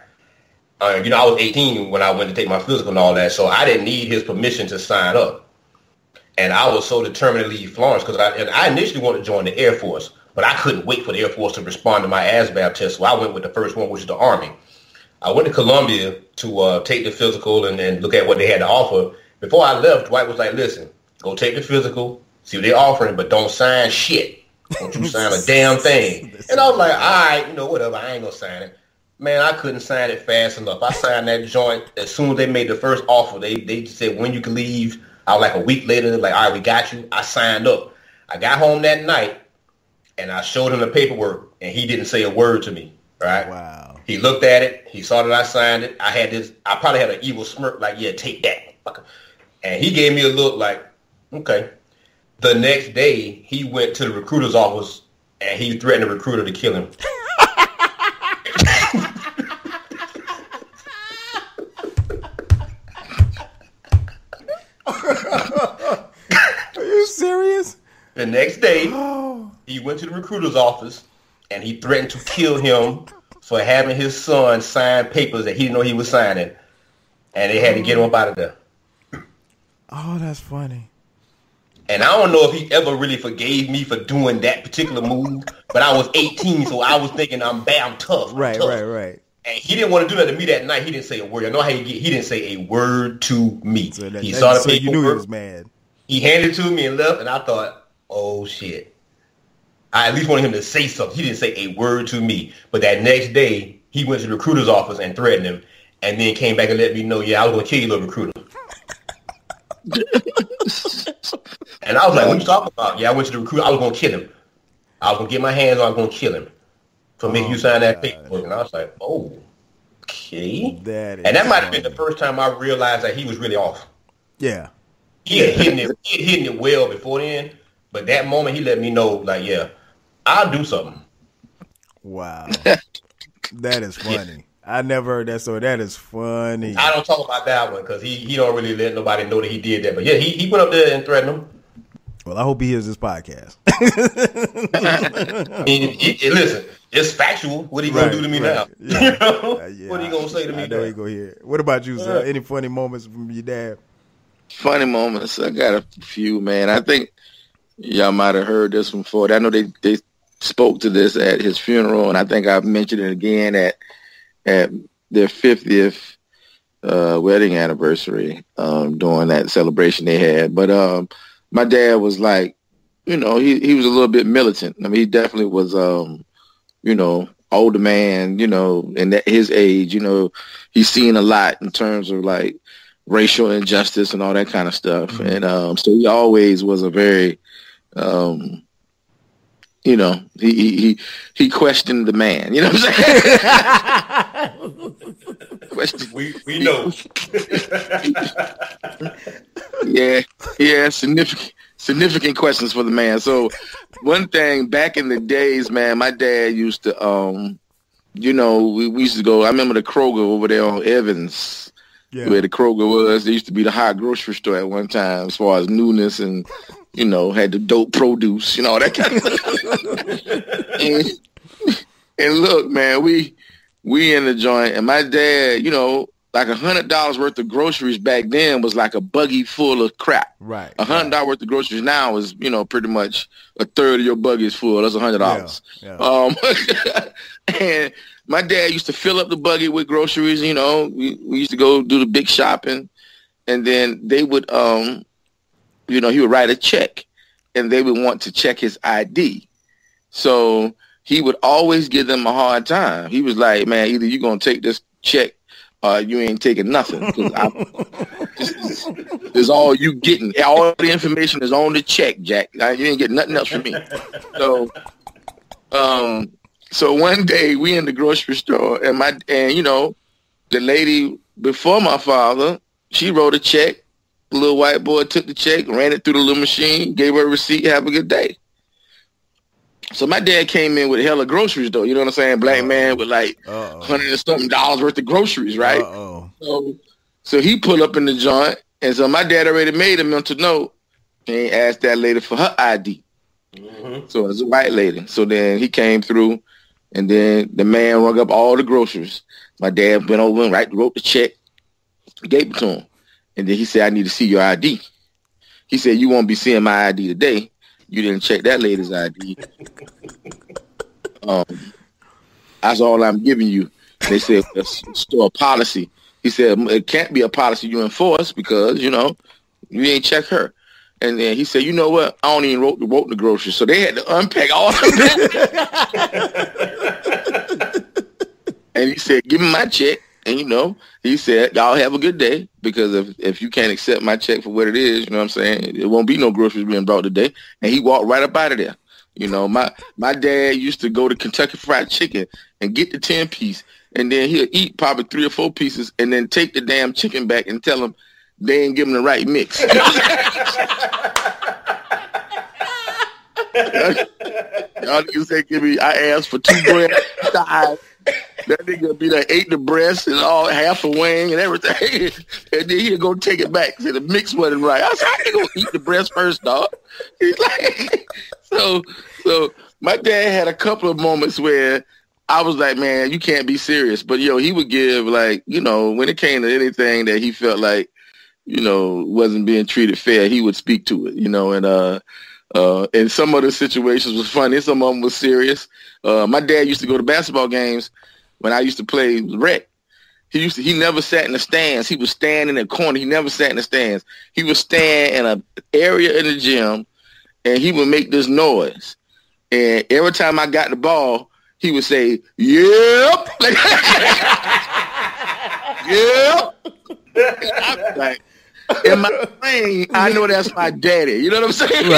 I was 18 when I went to take my physical and all that, so I didn't need his permission to sign up. And I was so determined to leave Florence because I initially wanted to join the Air Force. But I couldn't wait for the Air Force to respond to my ASVAB test, so I went with the first one, which is the Army. I went to Columbia to take the physical and look at what they had to offer. Before I left, Dwight was like, listen, go take the physical, see what they're offering, but don't sign shit. Don't you sign a damn thing. And I was like, all right, whatever, I ain't going to sign it. Man, I couldn't sign it fast enough. I signed that joint as soon as they made the first offer. They said when you can leave. I was like a week later, they're like, all right, we got you. I signed up. I got home that night. And I showed him the paperwork, and he didn't say a word to me, right? Wow. He looked at it. He saw that I signed it. I probably had an evil smirk like, yeah, take that. And he gave me a look like, okay. The next day, he went to the recruiter's office, and he threatened the recruiter to kill him. Are you serious? The next day, he went to the recruiter's office, and he threatened to kill him for having his son sign papers that he didn't know he was signing, and they had to get him up out of there. Oh, that's funny. And I don't know if he ever really forgave me for doing that particular move, but I was 18, so I was thinking I'm tough. Right. And he didn't want to do that to me that night. He didn't say a word. I know how he didn't say a word to me. So he saw the paperwork. You knew he was mad. He handed it to me and left, and I thought, oh, shit. I at least wanted him to say something. He didn't say a word to me. But that next day, he went to the recruiter's office and threatened him, and then came back and let me know, yeah, I was going to kill you, little recruiter. And I was like, what you talking about? Yeah, I went to the recruiter. I was going to kill him. I was going to get my hands on him. I was going to kill him for making you sign that paperwork. And I was like, oh, okay. That might have been the first time I realized that he was really off. Yeah. He had hidden it well before then. But that moment, he let me know, like, yeah, I'll do something. Wow. That is funny. I never heard that, so that is funny. I don't talk about that one because he don't really let nobody know that he did that. But yeah, he went up there and threatened him. Well, I hope he hears this podcast. Listen, it's factual. What he gonna do to me now? Yeah. What he gonna say to me? I know he gonna hear it. What about you, sir? Any funny moments from your dad? Funny moments. I got a few, man. I think y'all might have heard this one before. I know they spoke to this at his funeral, and I think I've mentioned it again at their 50th wedding anniversary during that celebration they had. But my dad was like, he was a little bit militant. I mean, he definitely was, older man, and at his age, he's seen a lot in terms of like racial injustice and all that kind of stuff. Mm-hmm. And so he always was a very, he questioned the man. You know what I'm saying? We know. Yeah, significant questions for the man. So one thing back in the days, man, my dad used to, we used to go. I remember the Kroger over there on Evans, where the Kroger was. There used to be the high grocery store at one time, as far as newness and. Had the dope produce, that kind of stuff. and look, man, we we in the joint, and my dad, like $100 worth of groceries back then was like a buggy full of crap. Right. $100 worth of groceries now is, pretty much a third of your buggy is full. That's $100. Yeah. And my dad used to fill up the buggy with groceries. We used to go do the big shopping, and then they would, he would write a check, and they would want to check his ID. So he would always give them a hard time. He was like, man, either you're going to take this check you ain't taking nothing. This is all you getting. All the information is on the check, Jack. You ain't getting nothing else from me. So one day we in the grocery store, and the lady before my father, she wrote a check. The little white boy took the check, ran it through the little machine, gave her a receipt. Have a good day. So my dad came in with hella groceries, though. You know what I'm saying? Black man with like $100 and something worth of groceries, right? So he pulled up in the joint, and so my dad already made a mental note and asked that lady for her ID. Mm-hmm. So it's a white lady. So then he came through, and then the man rung up all the groceries. My dad went over and wrote the check, gave it to him, and then he said, "I need to see your ID." He said, "You won't be seeing my ID today. You didn't check that lady's ID. That's all I'm giving you." They said, "It's still a policy." He said, "It can't be a policy you enforce because, you ain't check her." And then he said, "You know what? I don't even wrote the groceries." So they had to unpack all of that. And he said, "Give me my check." And, he said, "Y'all have a good day, because if you can't accept my check for what it is, you know what I'm saying, it won't be no groceries being brought today." And he walked right up out of there. My dad used to go to Kentucky Fried Chicken and get the 10-piece, and then he'll eat probably 3 or 4 pieces and then take the damn chicken back and tell them they ain't giving the right mix. Y'all niggas say, I asked for 2 bread thighs. That nigga be like, ate the breast and all, half a wing and everything, and then he'll go take it back. Say the mix wasn't right. I said, "I ain't gonna eat the breast first, dog." He's like, so my dad had a couple of moments where I was like, "Man, you can't be serious." But he would give, like, when it came to anything that he felt like, wasn't being treated fair, he would speak to it, and some of the situations was funny, some of them was serious. My dad used to go to basketball games when I used to play rec. He never sat in the stands. He would stand in the corner. He never sat in the stands. He would stand in an area in the gym, and he would make this noise. And every time I got the ball, he would say, "Yep." Yep. I'm like, in my brain, I know that's my daddy. You know what I'm saying?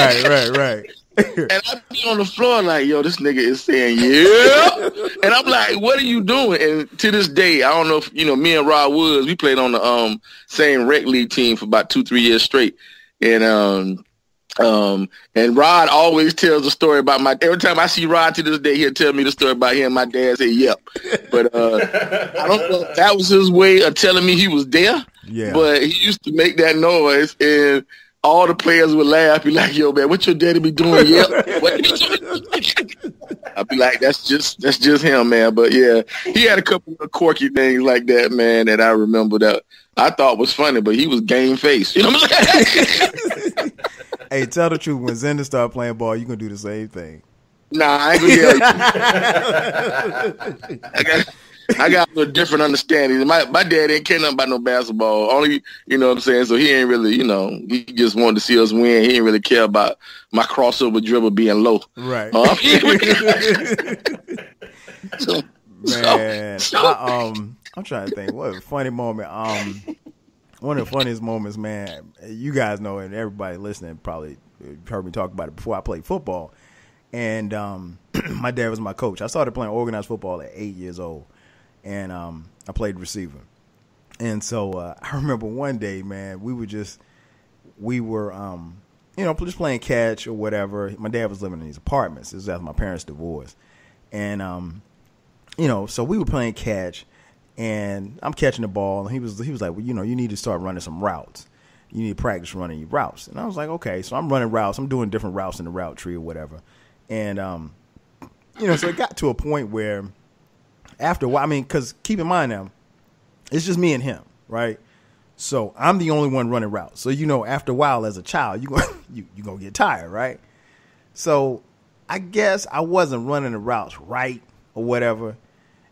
Right. And I be on the floor like, yo, this nigga is saying, "Yeah." And I'm like, "What are you doing?" And to this day, I don't know if, me and Rod Woods, we played on the same rec league team for about 2-3 years straight. And Rod always tells a story about every time I see Rod to this day, he'll tell me the story about him and my dad say, "Yep." But I don't know if that was his way of telling me he was there. Yeah. But he used to make that noise, and all the players would laugh, be like, "Yo, man, what your daddy be doing?" "Yep." I'd be like, that's just him, man. But yeah, he had a couple of quirky things like that, man, that I remember that I thought was funny, but he was game face. You know what I'm saying? Hey, tell the truth. When Zenda start playing ball, you gonna do the same thing. Nah, I ain't gonna yell. I got a different understanding. My dad ain't care nothing about no basketball. Only, you know what I'm saying? So he ain't really, he just wanted to see us win. He didn't really care about my crossover dribble being low. Right. I'm trying to think. What a funny moment. One of the funniest moments, man, you guys know, and everybody listening probably heard me talk about it before. I played football, and my dad was my coach. I started playing organized football at 8 years old. And I played receiver. And so I remember one day, man, we were just playing catch or whatever. My dad was living in these apartments. This was after my parents' divorce. And, so we were playing catch, and I'm catching the ball. And he was like, "Well, you need to start running some routes. You need to practice running your routes." And I was like, okay. So I'm running routes. I'm doing different routes in the route tree or whatever. And, so it got to a point where after a while, I mean, because keep in mind now, it's just me and him, right? So I'm the only one running routes. So, you know, after a while as a child, you're going to get tired, right? So I guess I wasn't running the routes right or whatever.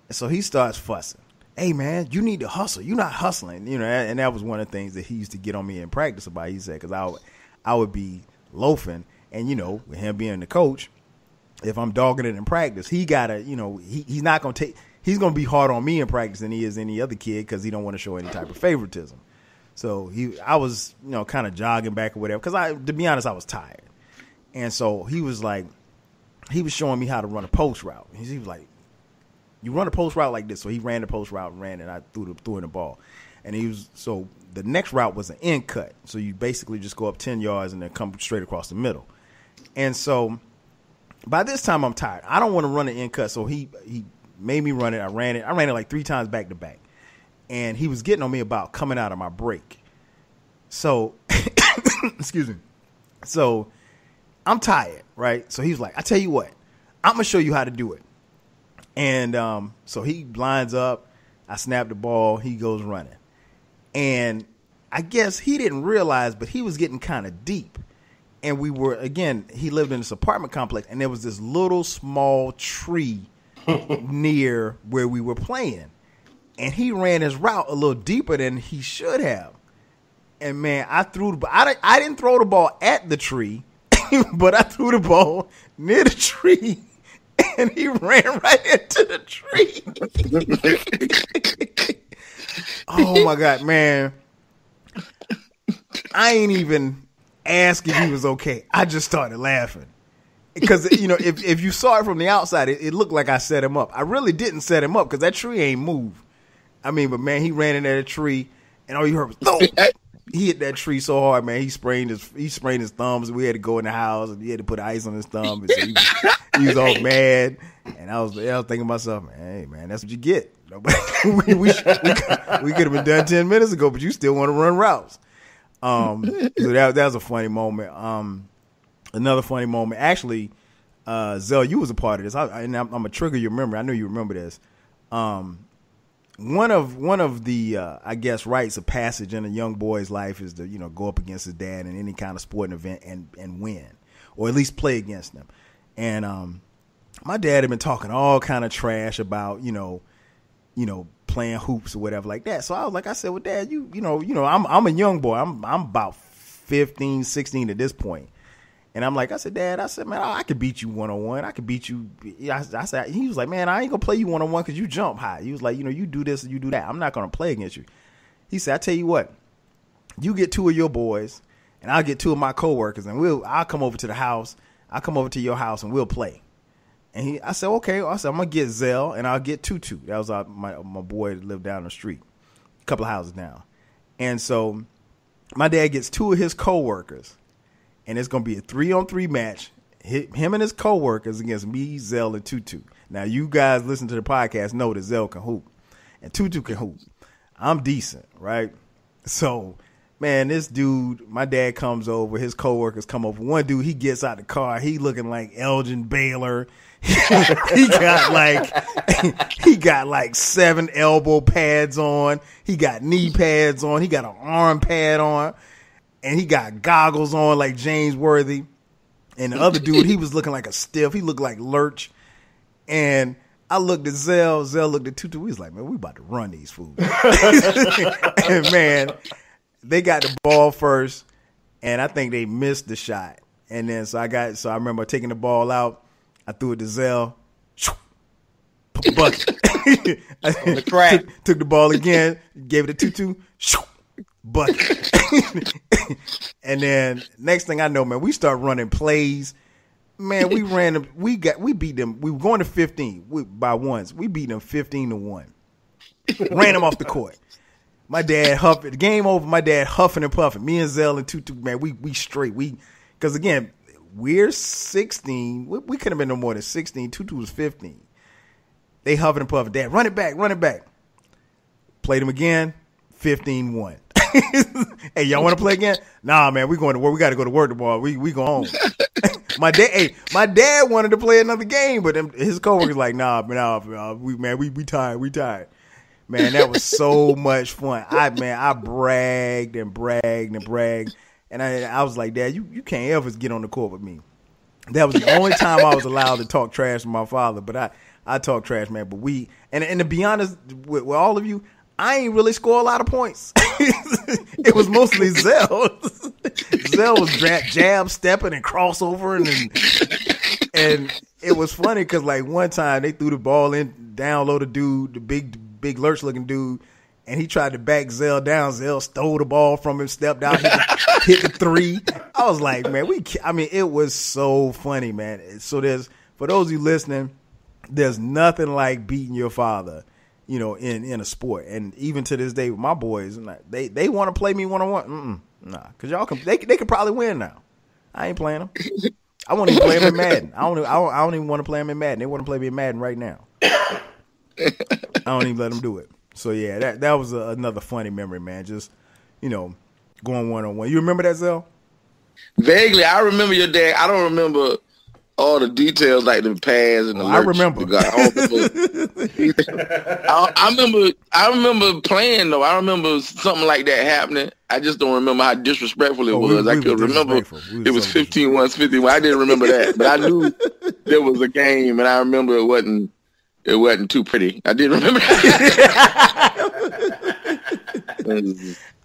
And so he starts fussing. Hey, man, you need to hustle. You're not hustling. You know, and that was one of the things that he used to get on me in practice about. He said, because I would be loafing. And, you know, with him being the coach, if I'm dogging it in practice, he got to, you know, he's not going to take, he's going to be hard on me in practice than he is any other kid because he don't want to show any type of favoritism. So I was, you know, kind of jogging back or whatever because to be honest, I was tired. And so he was showing me how to run a post route. He was like, you run a post route like this. So he ran the post route and ran it. I threw in the ball. And so the next route was an end cut. So you basically just go up 10 yards and then come straight across the middle. And so by this time I'm tired. I don't want to run an end cut. So he made me run it. I ran it like 3 times back to back. And he was getting on me about coming out of my break. So, excuse me. So I'm tired, right? So he's like, I tell you what, I'm going to show you how to do it. And so he lines up. I snap the ball. He goes running. And I guess he didn't realize, but he was getting kind of deep. And we were, again, he lived in this apartment complex, and there was this little small tree near where we were playing. And he ran his route a little deeper than he should have. And, man, I didn't throw the ball at the tree, but I threw the ball near the tree, and he ran right into the tree. Oh, my God, man. I ain't even asked if he was okay. I just started laughing. Because, you know, if you saw it from the outside, it looked like I set him up. I really didn't set him up because that tree ain't moved. I mean, but, man, he ran into that tree, and all you heard was, no. He hit that tree so hard, man. He sprained his thumbs. We had to go in the house, and he had to put ice on his thumb. And so he was all mad. And I was thinking to myself, man, hey, man, that's what you get. we could have been done 10 minutes ago, but you still want to run routes. So that was a funny moment. Another funny moment, actually, Zell, you was a part of this. I'm gonna trigger your memory. I know you remember this. One of the I guess rites of passage in a young boy's life is to, you know, go up against his dad in any kind of sporting event and win, or at least play against them. And my dad had been talking all kind of trash about, you know, playing hoops or whatever like that. So I said, well, Dad, you know, I'm a young boy. I'm about 15, 16 at this point. And I said, Dad, man, I could beat you one-on-one. I could beat you. I said, he was like, man, I ain't going to play you one-on-one because you jump high. He was like, you know, you do this and you do that. I'm not going to play against you. He said, I tell you what, you get 2 of your boys and I'll get 2 of my coworkers and I'll come over to the house. I'll come over to your house and we'll play. And I said, okay. I said, I'm going to get Zell and I'll get Tutu. That was my boy that lived down the street, a couple of houses down. And so my dad gets 2 of his coworkers. And it's going to be a 3-on-3 match, him and his coworkers against me, Zell, and Tutu. Now, you guys listen to the podcast know that Zell can hoop and Tutu can hoop. I'm decent, right? So, man, this dude, my dad comes over, his coworkers come over. One dude, he gets out the car. He looking like Elgin Baylor. he got like 7 elbow pads on. He got knee pads on. He got an arm pad on. And he got goggles on like James Worthy. And the other dude, he was looking like a stiff. He looked like Lurch. And I looked at Zell. Zell looked at Tutu. He was like, man, we about to run these fools. And, man, they got the ball first. And I think they missed the shot. And then so I remember taking the ball out. I threw it to Zell. Bucket. The crack. Took the ball again. Gave it to Tutu. Bucket. And then next thing I know, man, we start running plays. Man, we beat them. We were going to 15 by ones. We beat them 15-1. Ran them off the court. My dad huffing. The game over. My dad huffing and puffing. Me and Zell and Tutu, man, we straight. Because again, we're 16. We couldn't have been no more than 16. Tutu was 15. They huffing and puffing. Dad, run it back. Played them again. 15-1. Hey, y'all want to play again? Nah, man, we going to work. We got to go to work tomorrow. We go home. My dad wanted to play another game, but his coworkers like, nah, we tired. Man, that was so much fun. I bragged and bragged and bragged, and I was like, Dad, you can't ever get on the court with me. That was the only time I was allowed to talk trash to my father, but I talk trash, man. But and to be honest with all of you, I ain't really score a lot of points. It was mostly Zell. Zell was jab stepping and crossover, and it was funny because like one time they threw the ball in down low the dude, the big lurch looking dude, and he tried to back Zell down. Zell stole the ball from him, stepped out, hit the three. I was like, man, it was so funny, man. So for those of you listening, there's nothing like beating your father, in a sport. And even to this day with my boys, they want to play me one-on-one. Nah, because they could probably win now. I ain't playing them. I won't even play them in Madden. I don't even want to play them in Madden. They want to play me in Madden right now. I don't even let them do it. So yeah, that was another funny memory, man. Just going one-on-one. You remember that, Zell? Vaguely, I remember your dad. I don't remember all the details like the pads and the I remember. I remember playing though. I remember something like that happening. I just don't remember how disrespectful it was. I could remember it was 15-1, 51. I didn't remember that, but I knew there was a game, and I remember it wasn't too pretty. I didn't remember that.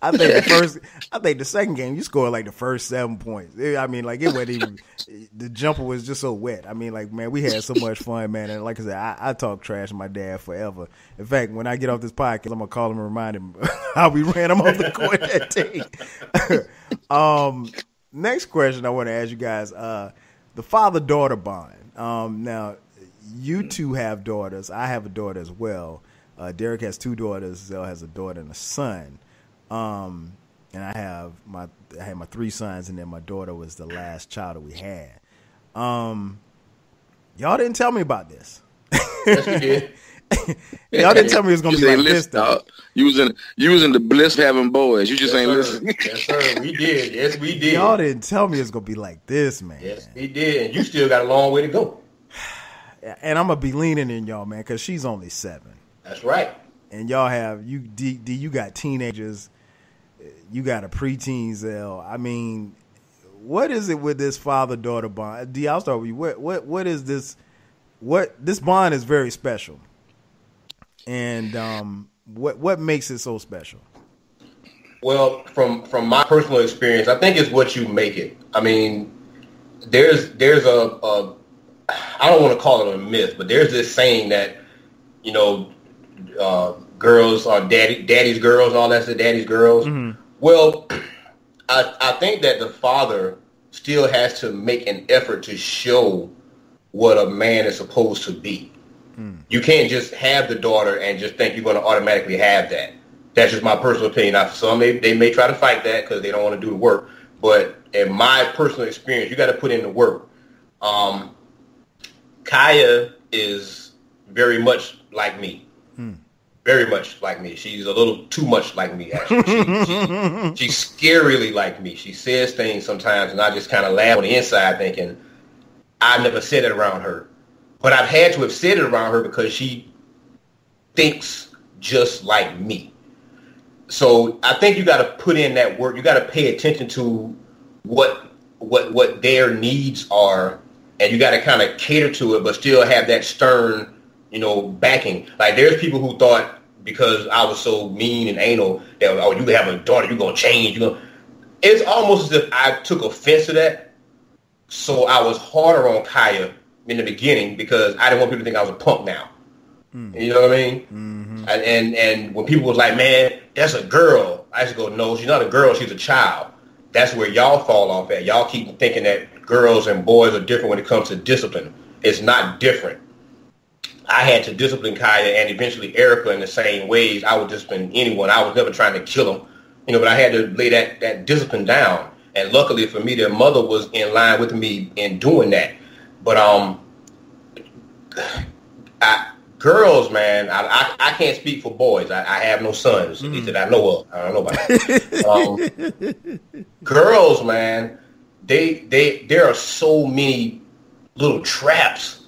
I think the second game you scored like the first 7 points. It wasn't even, the jumper was just so wet. Man, we had so much fun, man. And like I said, I talk trash to my dad forever. In fact, when I get off this podcast, I'm gonna call him and remind him how we ran him off the court that day. Next question I want to ask you guys: the father-daughter bond. Now, you two have daughters. I have a daughter as well. Derek has 2 daughters. Zell has a daughter and a son. And I had my 3 sons, and then my daughter was the last child that we had. Y'all didn't tell me about this. Yes, we did. Y'all didn't tell me it was gonna be like this, though. You was in the bliss of having boys. You just ain't listening. Yes, sir. We did. Yes, we did. Y'all didn't tell me it's gonna be like this, man. Yes, we did. And you still got a long way to go. And I'm gonna be leaning in y'all, man, because she's only 7. That's right. And y'all have you got teenagers. You got a preteen, Zell. What is it with this father-daughter bond? D, I'll start with you. What is this? This bond is very special. And what makes it so special? Well, from my personal experience, I think it's what you make it. There's a I don't want to call it a myth, but there's this saying that girls are daddy's girls, all that stuff, daddy's girls. Mm-hmm. Well, I think that the father still has to make an effort to show what a man is supposed to be. Mm. You can't just have the daughter and just think you're going to automatically have that. That's just my personal opinion. Now, some they may try to fight that because they don't want to do the work. But in my personal experience, you got to put in the work. Kaya is very much like me. Hmm. Very much like me. She's a little too much like me, actually. She's scarily like me. She says things sometimes, and I just kind of laugh on the inside thinking, I never said it around her. But I've had to have said it around her because she thinks just like me. So I think you got to put in that work. You got to pay attention to what their needs are, and you got to kind of cater to it, but still have that stern, backing. Like there's people who thought because I was so mean and anal that you have a daughter, you're gonna change. It's almost as if I took offense to that. So I was harder on Kaya in the beginning because I didn't want people to think I was a punk now. Mm. You know what I mean? Mm-hmm. And when people was like, man, that's a girl, I just go, no, she's not a girl, she's a child. That's where y'all fall off at. Y'all keep thinking that girls and boys are different when it comes to discipline. It's not different. I had to discipline Kaya and eventually Erica in the same ways I would discipline anyone. I was never trying to kill them, but I had to lay that discipline down. And luckily for me, their mother was in line with me in doing that. But girls, man, I can't speak for boys. I have no sons, at least that I know of. I don't know about that. Girls, man, there are so many little traps.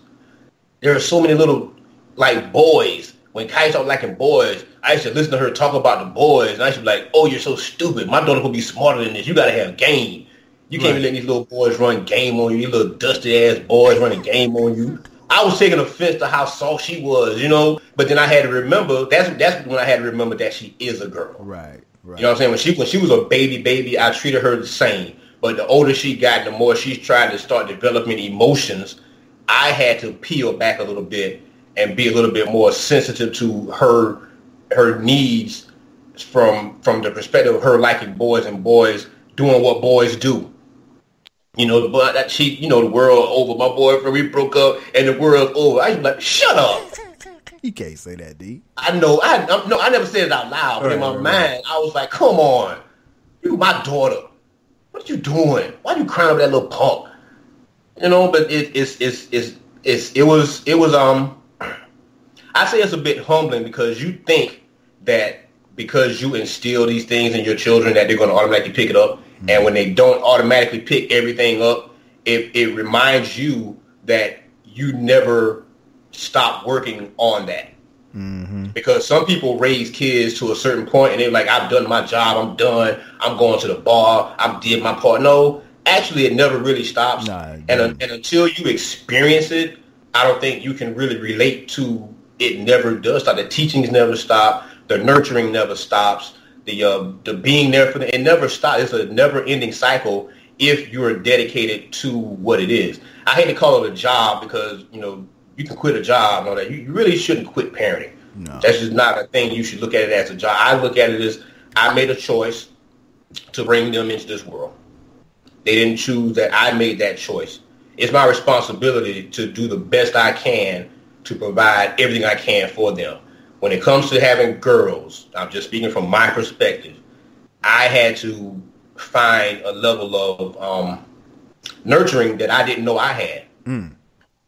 There are so many little like boys. When Kai talk liking boys, I used to listen to her talk about the boys, and I used to be like, "Oh, you're so stupid. My daughter will be smarter than this. You gotta have game. You can't be letting these little boys run game on you. These little dusty ass boys running game on you." I was taking offense to how soft she was, you know. But then I had to remember that's when I had to remember that she is a girl. Right. You know what I'm saying? When she was a baby, I treated her the same. But the older she got, the more she's trying to start developing emotions. I had to peel back a little bit and be a little bit more sensitive to her needs from the perspective of her liking boys and boys doing what boys do. You know, but that she, you know, the world over. My boyfriend, we broke up, and the world's over. I was like, shut up. You can't say that, D. I know. I never said it out loud, but in my mind, I was like, come on, you my daughter. What are you doing? Why are you crying over that little punk? You know, but it was I say it's a bit humbling because you think that because you instill these things in your children that they're going to automatically pick it up. Mm-hmm. And when they don't automatically pick everything up, it reminds you that you never stop working on that. Mm-hmm. Because some people raise kids to a certain point and they're like, I've done my job. I'm done. I'm going to the bar. I did my part. No, actually, it never really stops. And until you experience it, I don't think you can really relate to it. Never does stop. The teachings never stop. The nurturing never stops. The being there for them, it never stops. It's a never-ending cycle if you're dedicated to what it is. I hate to call it a job because, you know, you can quit a job and all that. You really shouldn't quit parenting. No. That's just not a thing. You should look at it as a job. I look at it as I made a choice to bring them into this world. They didn't choose that. I made that choice. It's my responsibility to do the best I can to provide everything I can for them. When it comes to having girls, I'm just speaking from my perspective, I had to find a level of nurturing that I didn't know I had. Mm.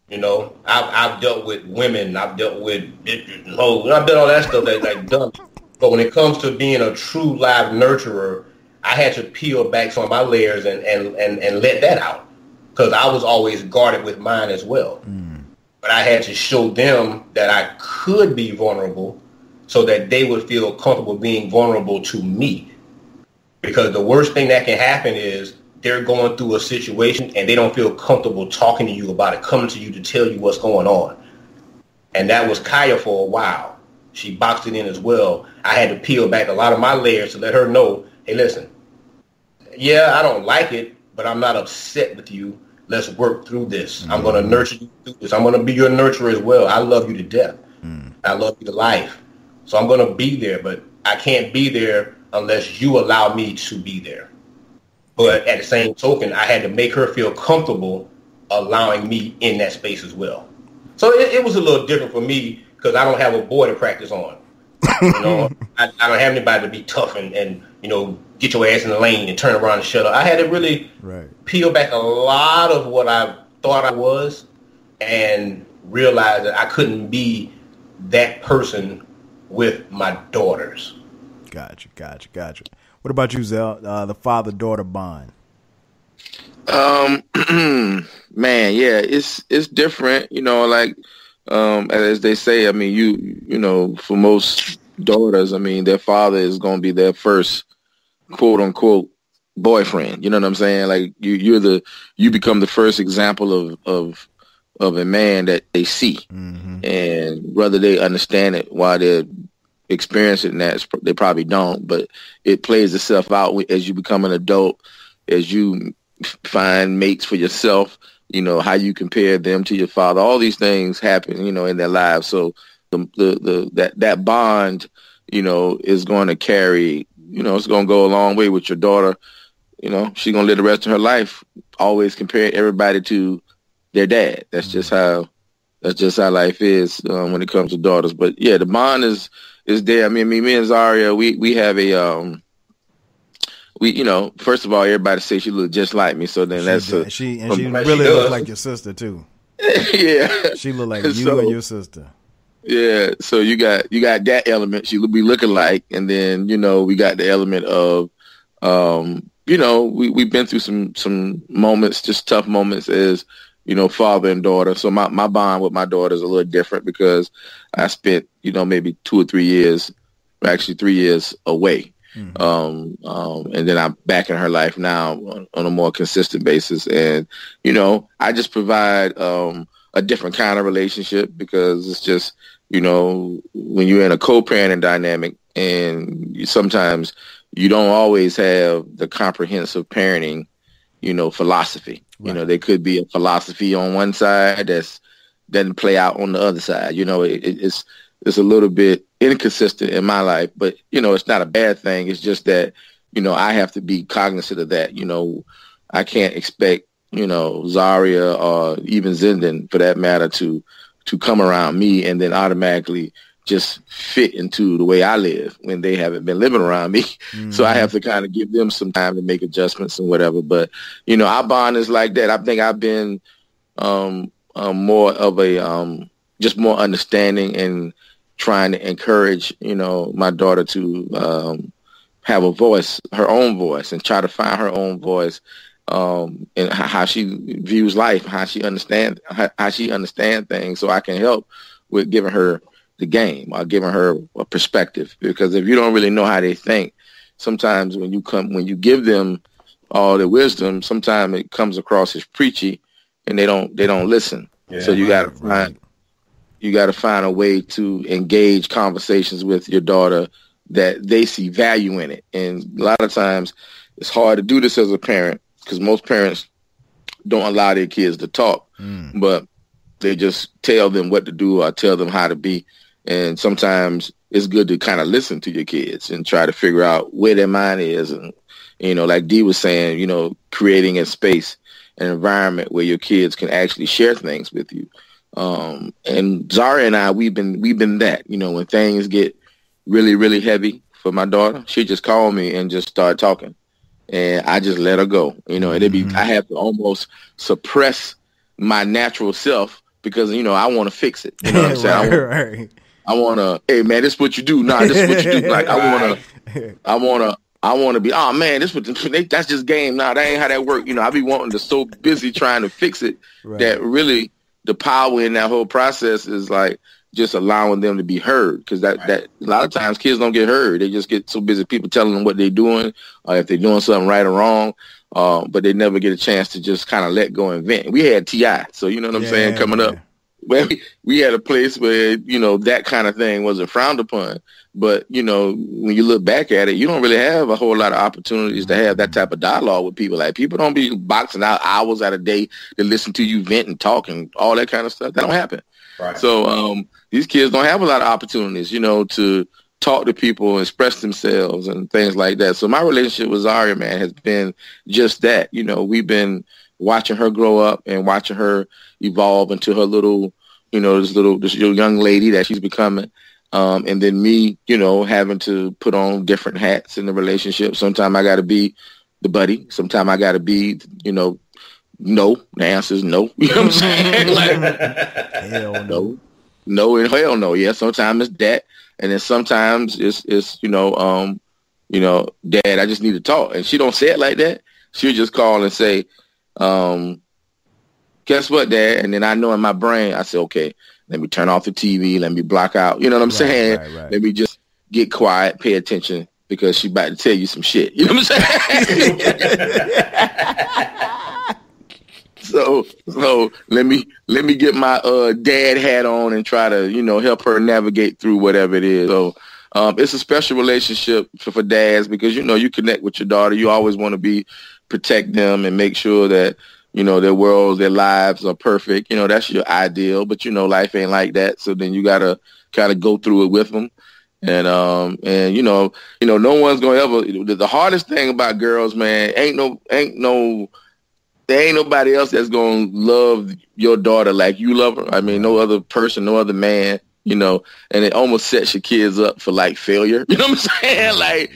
You know, I've dealt with women, I've dealt with I've done all that stuff that I've done. But when it comes to being a true live nurturer, I had to peel back some of my layers and let that out because I was always guarded with mine as well. Mm. But I had to show them that I could be vulnerable so that they would feel comfortable being vulnerable to me. Because the worst thing that can happen is they're going through a situation and they don't feel comfortable talking to you about it, coming to you to tell you what's going on. And that was Kaya for a while. She boxed it in as well. I had to peel back a lot of my layers to let her know, hey, listen, yeah, I don't like it, but I'm not upset with you. Let's work through this. Mm-hmm. I'm going to nurture you through this. I'm going to be your nurturer as well. I love you to death. Mm. I love you to life. So I'm going to be there, but I can't be there unless you allow me to be there. But at the same token, I had to make her feel comfortable allowing me in that space as well. So it was a little different for me because I don't have a boy to practice on. You know, I don't have anybody to be tough and you know, get your ass in the lane and turn around and shut up. I had to really peel back a lot of what I thought I was and realize that I couldn't be that person with my daughters. Gotcha. What about you, Zell? The father-daughter bond. Man, yeah, it's different. You know, like as they say. I mean, you know, for most daughters, I mean, their father is going to be their first quote unquote boyfriend. You know what I'm saying? Like you become the first example of a man that they see, and whether they understand it while they're experiencing that, they probably don't, but it plays itself out as you become an adult, as you find mates for yourself, you know, how you compare them to your father. All these things happen, you know, in their lives. So that bond, you know, is going to carry, you know, it's going to go a long way with your daughter. You know, she's going to live the rest of her life always comparing everybody to their dad. That's just how life is when it comes to daughters. But yeah, the bond is there. I mean, me and Zaria, we have a you know, first of all, everybody says she looks just like me. So then she really looks like your sister too. Yeah, she look like you and your sister. Yeah, so you got that element. She would be looking like, and then, you know, we got the element of you know, we've been through some moments, just tough moments as, you know, father and daughter. So my bond with my daughter is a little different because I spent, you know, maybe 2 or 3 years, actually 3 years away. Mm-hmm. And then I'm back in her life now on a more consistent basis. And, you know, I just provide a different kind of relationship because it's just, you know, when you're in a co-parenting dynamic and sometimes you don't always have the comprehensive parenting, you know, philosophy. Right. You know, there could be a philosophy on one side that's doesn't play out on the other side. You know, it's a little bit inconsistent in my life, but, you know, it's not a bad thing. It's just that, you know, I have to be cognizant of that. You know, I can't expect, you know, Zaria or even Zindan, for that matter, to come around me and then automatically just fit into the way I live when they haven't been living around me. Mm-hmm. So I have to kind of give them some time to make adjustments and whatever. But, you know, our bond is like that. I think I've been more of a just more understanding and trying to encourage, you know, my daughter to have a voice, her own voice, and try to find her own voice and how she views life, how she understands things, so I can help with giving her the game or giving her a perspective. Because if you don't really know how they think, sometimes when you give them all the wisdom, sometimes it comes across as preachy, and they don't listen. Yeah, so you got to find a way to engage conversations with your daughter that they see value in it. And a lot of times it's hard to do this as a parent because most parents don't allow their kids to talk, but they just tell them what to do or tell them how to be. And sometimes it's good to kind of listen to your kids and try to figure out where their mind is. And, you know, like Dee was saying, you know, creating a space, an environment where your kids can actually share things with you. And Zara and I, we've been that, you know, when things get really, really heavy for my daughter, she just called me and just start talking. And I just let her go, you know, and I have to almost suppress my natural self because, you know, I want to fix it. You know what I'm saying? I want to, hey man, this is what you do. Nah, this is what you do. Like I want to be, oh man, that's just game. Nah, that ain't how that work. You know, I be wanting to so busy trying to fix it that really the power in that whole process is like just allowing them to be heard. Because that a lot of times kids don't get heard. They just get so busy people telling them what they're doing or if they're doing something right or wrong. But they never get a chance to just kind of let go and vent. We had T.I., so you know what I'm saying, coming up. Well, we had a place where, you know, that kind of thing wasn't frowned upon. But, you know, when you look back at it, you don't really have a whole lot of opportunities to have that type of dialogue with people. Like, people don't be boxing out hours out of day to listen to you vent and talk and all that kind of stuff. That don't happen. Right. So these kids don't have a lot of opportunities, you know, to talk to people, express themselves and things like that. So my relationship with Zaria, man, has been just that. You know, we've been watching her grow up and watching her evolve into her little, you know, this little young lady that she's becoming. And then me, you know, having to put on different hats in the relationship. Sometimes I got to be the buddy. Sometimes I got to be, you know, no. The answer is no. You know what I'm saying? Like, hell no. No and hell no. Yeah, sometimes it's that. And then sometimes it's you know, Dad, I just need to talk. And she don't say it like that. She'll just call and say, guess what, Dad? And then I know in my brain, I say, okay, let me turn off the TV. Let me block out. You know what I'm saying? Right. Let me just get quiet, pay attention, because she about to tell you some shit. You know what I'm saying? So let me get my dad hat on and try to, you know, help her navigate through whatever it is. So it's a special relationship for dads because, you know, you connect with your daughter. You always want to protect them and make sure that, you know, their worlds, their lives are perfect. You know, that's your ideal, but, you know, life ain't like that. So then you got to kind of go through it with them. And you know, no one's going to ever, the hardest thing about girls, man, there ain't nobody else that's going to love your daughter like you love her. I mean, no other person, no other man, you know, and it almost sets your kids up for like failure. You know what I'm saying? Like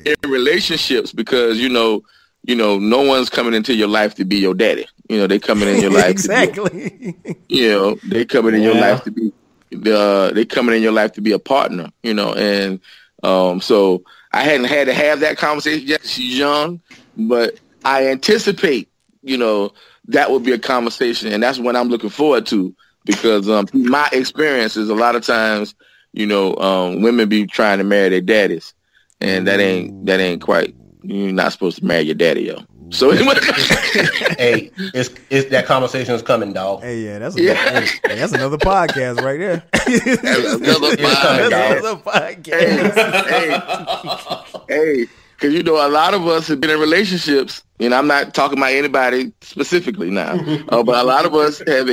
in relationships, because, you know, no one's coming into your life to be your daddy. You know, they coming in your life exactly. They coming in your life to be they coming in your life to be a partner. You know, and so I hadn't had to have that conversation yet. She's young, but I anticipate, that would be a conversation, and that's what I'm looking forward to, because my experience is a lot of times, women be trying to marry their daddies, and that ain't quite. You're not supposed to marry your daddy, yo. So hey, it's that conversation is coming, dog. Hey, yeah, that's another podcast right there. Another podcast. Hey, because a lot of us have been in relationships, and I'm not talking about anybody specifically now, but a lot of us have.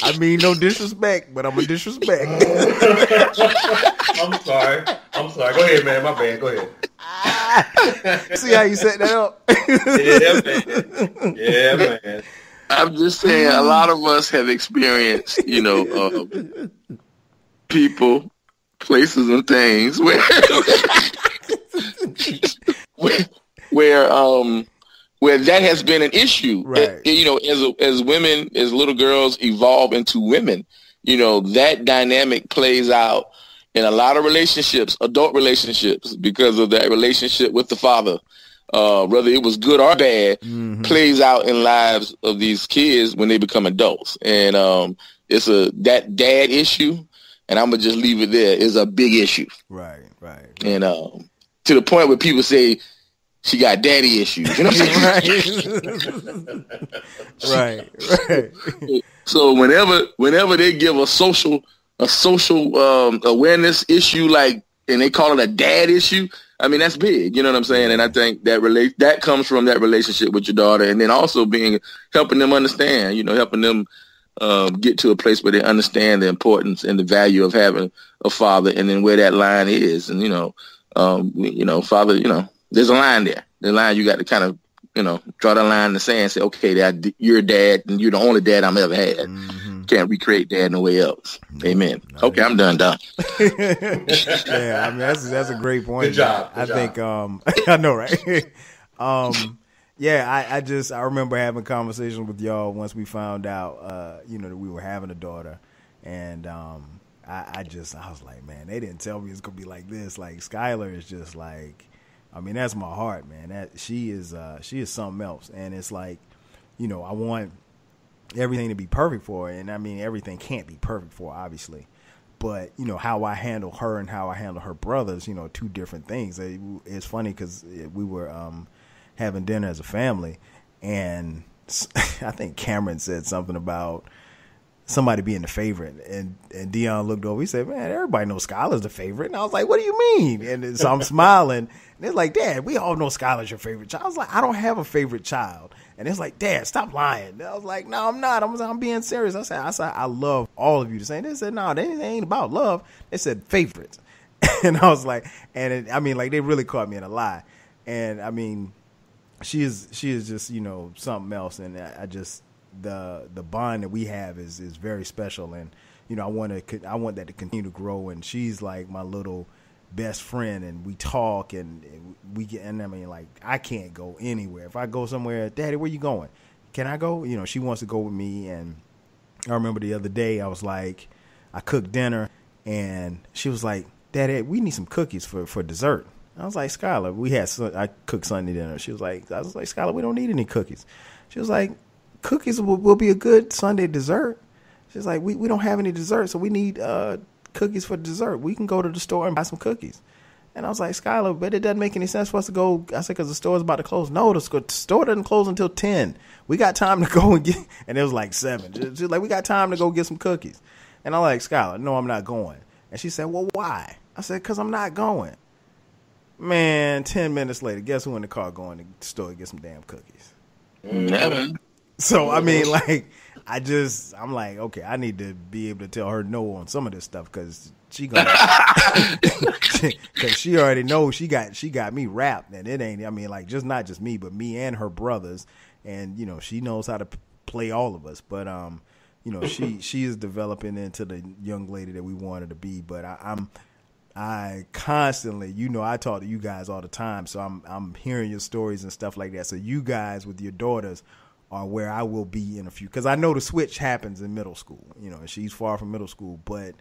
I mean, no disrespect, but I'm a disrespect. I'm sorry. Go ahead, man. My bad. Go ahead. See how you set that up? Yeah, man. I'm just saying, a lot of us have experienced, people, places, and things where that has been an issue. Right. As women, as little girls evolve into women, that dynamic plays out in a lot of relationships, adult relationships, because of that relationship with the father, whether it was good or bad, plays out in lives of these kids when they become adults. And it's that dad issue, and I'm gonna just leave it there, is a big issue. Right. And to the point where people say she got daddy issues. You know what I'm saying? Right. So whenever they give a social awareness issue, and they call it a dad issue, I mean, that's big. You know what I'm saying? And I think that comes from that relationship with your daughter, and then also helping them understand, helping them get to a place where they understand the importance and the value of having a father, and then where that line is. And, father, there's a line there. The line you got to kind of, draw the line in the sand and say, okay, you're a dad, and you're the only dad I'm ever had. Can't recreate dad no way else. Amen. Okay, I'm done. Yeah, I mean, that's a great point. Good job. I think I know, right? Yeah, I remember having conversations with y'all once we found out, that we were having a daughter, and I was like, man, they didn't tell me it's gonna be like this. Like, Skylar is just like, I mean, that's my heart, man. That she is something else, and it's like, I want everything to be perfect for her, and I mean, everything can't be perfect for her, obviously, but how I handle her and how I handle her brothers, two different things. It's funny because we were having dinner as a family, and I think Cameron said something about somebody being the favorite, and Dion looked over. He said, "Man, everybody knows Skylar's the favorite." And I was like, "What do you mean?" And so I'm smiling, and it's like, "Dad, we all know Skylar's your favorite child." I was like, "I don't have a favorite child." And it's like, "Dad, stop lying." And I was like, "No, I'm not. I'm being serious." I said, "I love all of you." They said, "No, they ain't about love." They said favorites, and I was like, I mean, like, they really caught me in a lie. And I mean, she is just something else, and I just. The bond that we have is very special, and I want that to continue to grow. And she's like my little best friend, and we talk, and we get. And I mean, like, I can't go anywhere. If I go somewhere, Daddy, where you going? Can I go? She wants to go with me. And I remember the other day, I was like, I cooked dinner, and she was like, "Daddy, we need some cookies for dessert." I was like, "Skylar, I cooked Sunday dinner." I was like, "Skylar, we don't need any cookies." She was like, "Cookies will be a good Sunday dessert." She's like, we don't have any dessert, so we need cookies for dessert. We can go to the store and buy some cookies. And I was like, "Skylar, but it doesn't make any sense for us to go." I said, "Because the store's about to close." "No, the store doesn't close until 10. We got time to go and get, and it was like 7. She's like, "We got time to go get some cookies." And I'm like, "Skylar, no, I'm not going." And she said, "Well, why?" I said, "Because I'm not going." Man, 10 minutes later, guess who in the car going to the store to get some damn cookies? Never. So, I mean, like, I'm like, okay, I need to be able to tell her no on some of this stuff, because because she already knows she got me wrapped, and it ain't, I mean, like, not just me, but me and her brothers, and, she knows how to play all of us, but, she is developing into the young lady that we want her to be, but I constantly, I talk to you guys all the time, so I'm hearing your stories and stuff like that, so you guys with your daughters are where I will be in a few, because I know the switch happens in middle school, and she's far from middle school, but,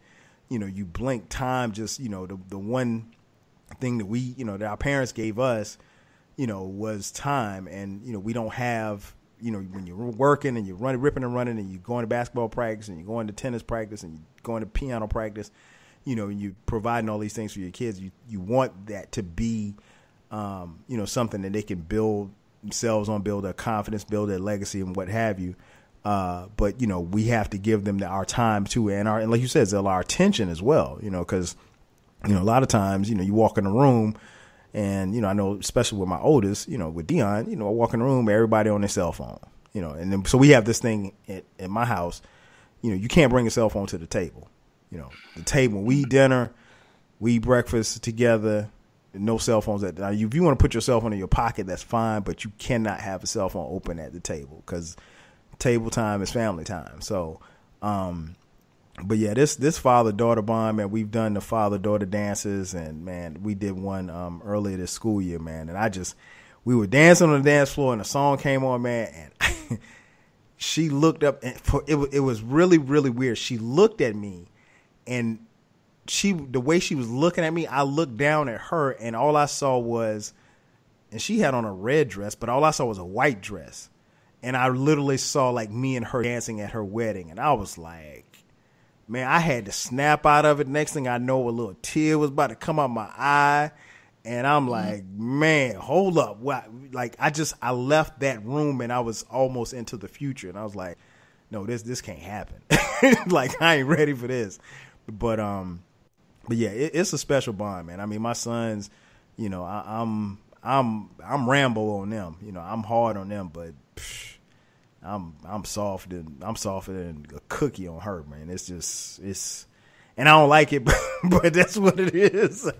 you blink time, just, the one thing that we, that our parents gave us, was time. And, we don't have, when you're working and you're ripping and running, and you're going to basketball practice and you're going to tennis practice and you're going to piano practice, you're providing all these things for your kids. You want that to be, something that they can build themselves on, build their confidence, build their legacy and what have you. But, we have to give them our time too. And like you said, our attention as well, because, a lot of times, you walk in a room and, I know, especially with my oldest, with Dion, I walk in the room, everybody on their cell phone, and then, so we have this thing in my house, you can't bring a cell phone to the table, the table, when we eat dinner, we eat breakfast together, no cell phones. If you want to put your cell phone in your pocket, that's fine, but you cannot have a cell phone open at the table, because table time is family time. So, but yeah, this father-daughter bond, man, we've done the father-daughter dances, and man, we did one earlier this school year, man, and we were dancing on the dance floor, and a song came on, man, and she looked up, and it was really, really weird. She looked at me, and the way she was looking at me, I looked down at her, and all I saw was, and she had on a red dress, but all I saw was a white dress, and I literally saw like me and her dancing at her wedding, and I was like, man, I had to snap out of it. Next thing I know, a little tear was about to come out my eye. And I'm like, man, hold up. Like, I left that room and I was almost into the future. And I was like, no, this can't happen. Like, I ain't ready for this. But yeah, it's a special bond, man. I mean, my sons, I'm Rambo on them. I'm hard on them, but I'm softer than a cookie on her, man. It's and I don't like it, but that's what it is.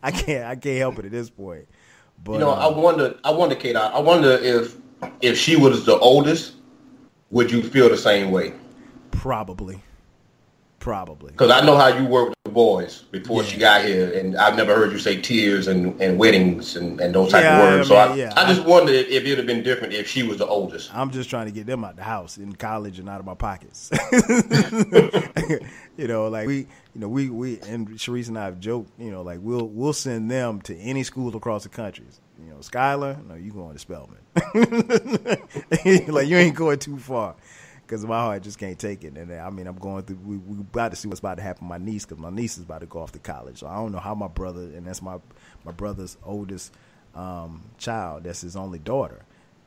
I can't help it at this point. But I wonder, Kate. I wonder if she was the oldest, would you feel the same way? Probably. Because I know how you work with the boys before she got here, and I've never heard you say tears and weddings and those type of words. I just wondered if it would have been different if she was the oldest. I'm just trying to get them out the house in college and out of my pockets. Like we and Sharice and I have joked, like we'll send them to any school across the country. Skylar, no, you going to Spelman. Like, you ain't going too far. Because my heart just can't take it. And I mean, I'm going through, we about to see what's about to happen to my niece, because my niece is about to go off to college. So I don't know how my brother, and that's my brother's oldest child, that's his only daughter.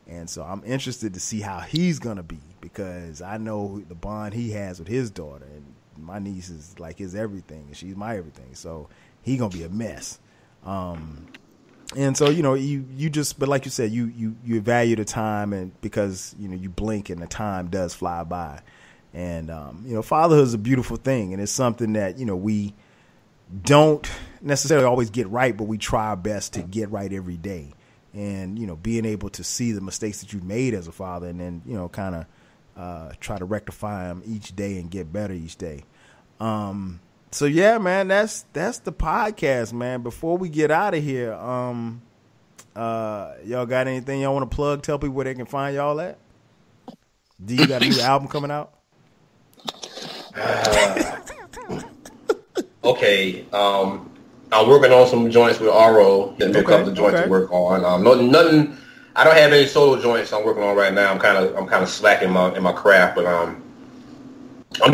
And so I'm interested to see how he's going to be, because I know the bond he has with his daughter. And my niece is like his everything, and she's my everything. So he going to be a mess. And so, you just, but like you said, you value the time, and because, you blink and the time does fly by. And, fatherhood is a beautiful thing. And it's something that, we don't necessarily always get right, but we try our best to get right every day. And, being able to see the mistakes that you've made as a father, and then, kind of try to rectify them each day and get better each day. So yeah, man, that's the podcast, man. Before we get out of here, y'all got anything y'all want to plug? Tell people where they can find y'all at. Do you got a new album coming out? Okay, I'm working on some joints with RO. There's a couple of joints to work on. Nothing. I don't have any solo joints I'm working on right now. I'm kind of slacking in my craft, but I'm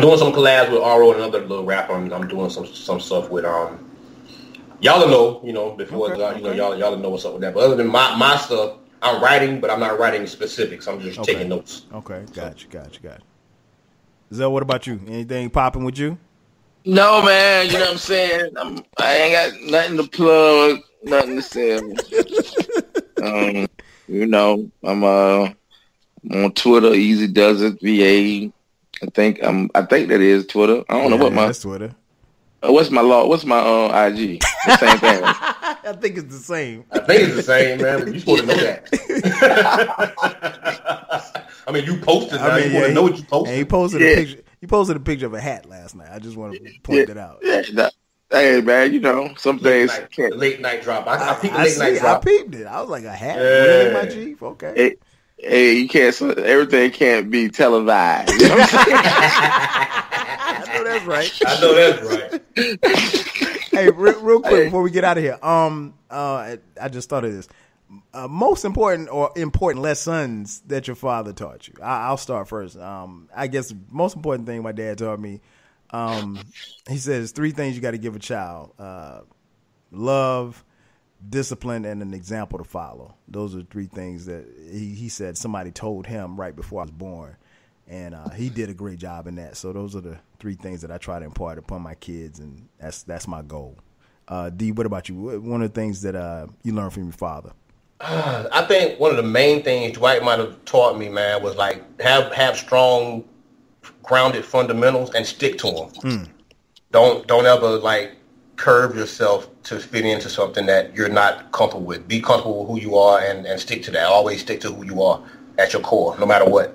doing some collabs with RO and another little rapper. I'm doing some stuff with y'all know, before y'all know what's up with that. But other than my stuff, I'm writing, but I'm not writing specifics. I'm just taking notes. Okay, gotcha. Zell, what about you? Anything popping with you? No, man. You know what I'm saying? I ain't got nothing to plug, nothing to say. I'm on Twitter, EazyDuzItVa. I think that is Twitter. I don't know what that's Twitter. What's my IG? The same thing. I think it's the same. Man. But you supposed to know that. I mean, you posted. You want to know what you posted. And he posted a picture. You posted a picture of a hat last night. I just want to point that out. Yeah, hey, man, some days late night drop. I peeped the late night drop. I peeped it. I was like, a hat? Really, my Chief? Okay. Hey, you can't. Everything can't be televised. You know what I'm saying? I know that's right. Hey, real quick before we get out of here. I just thought of this. Most important lessons that your father taught you. I'll start first. I guess the most important thing my dad taught me. He says 3 things you got to give a child: love, discipline, and an example to follow. Those are 3 things that he said somebody told him right before I was born. And he did a great job in that. So those are the 3 things that I try to impart upon my kids, and that's my goal. D, what about you? One of the things that you learned from your father? I think one of the main things Dwight might have taught me, man, was like have strong, grounded fundamentals and stick to them. Don't ever like curve yourself to fit into something that you're not comfortable with. Be comfortable with who you are and stick to that. Always stick to who you are at your core, no matter what.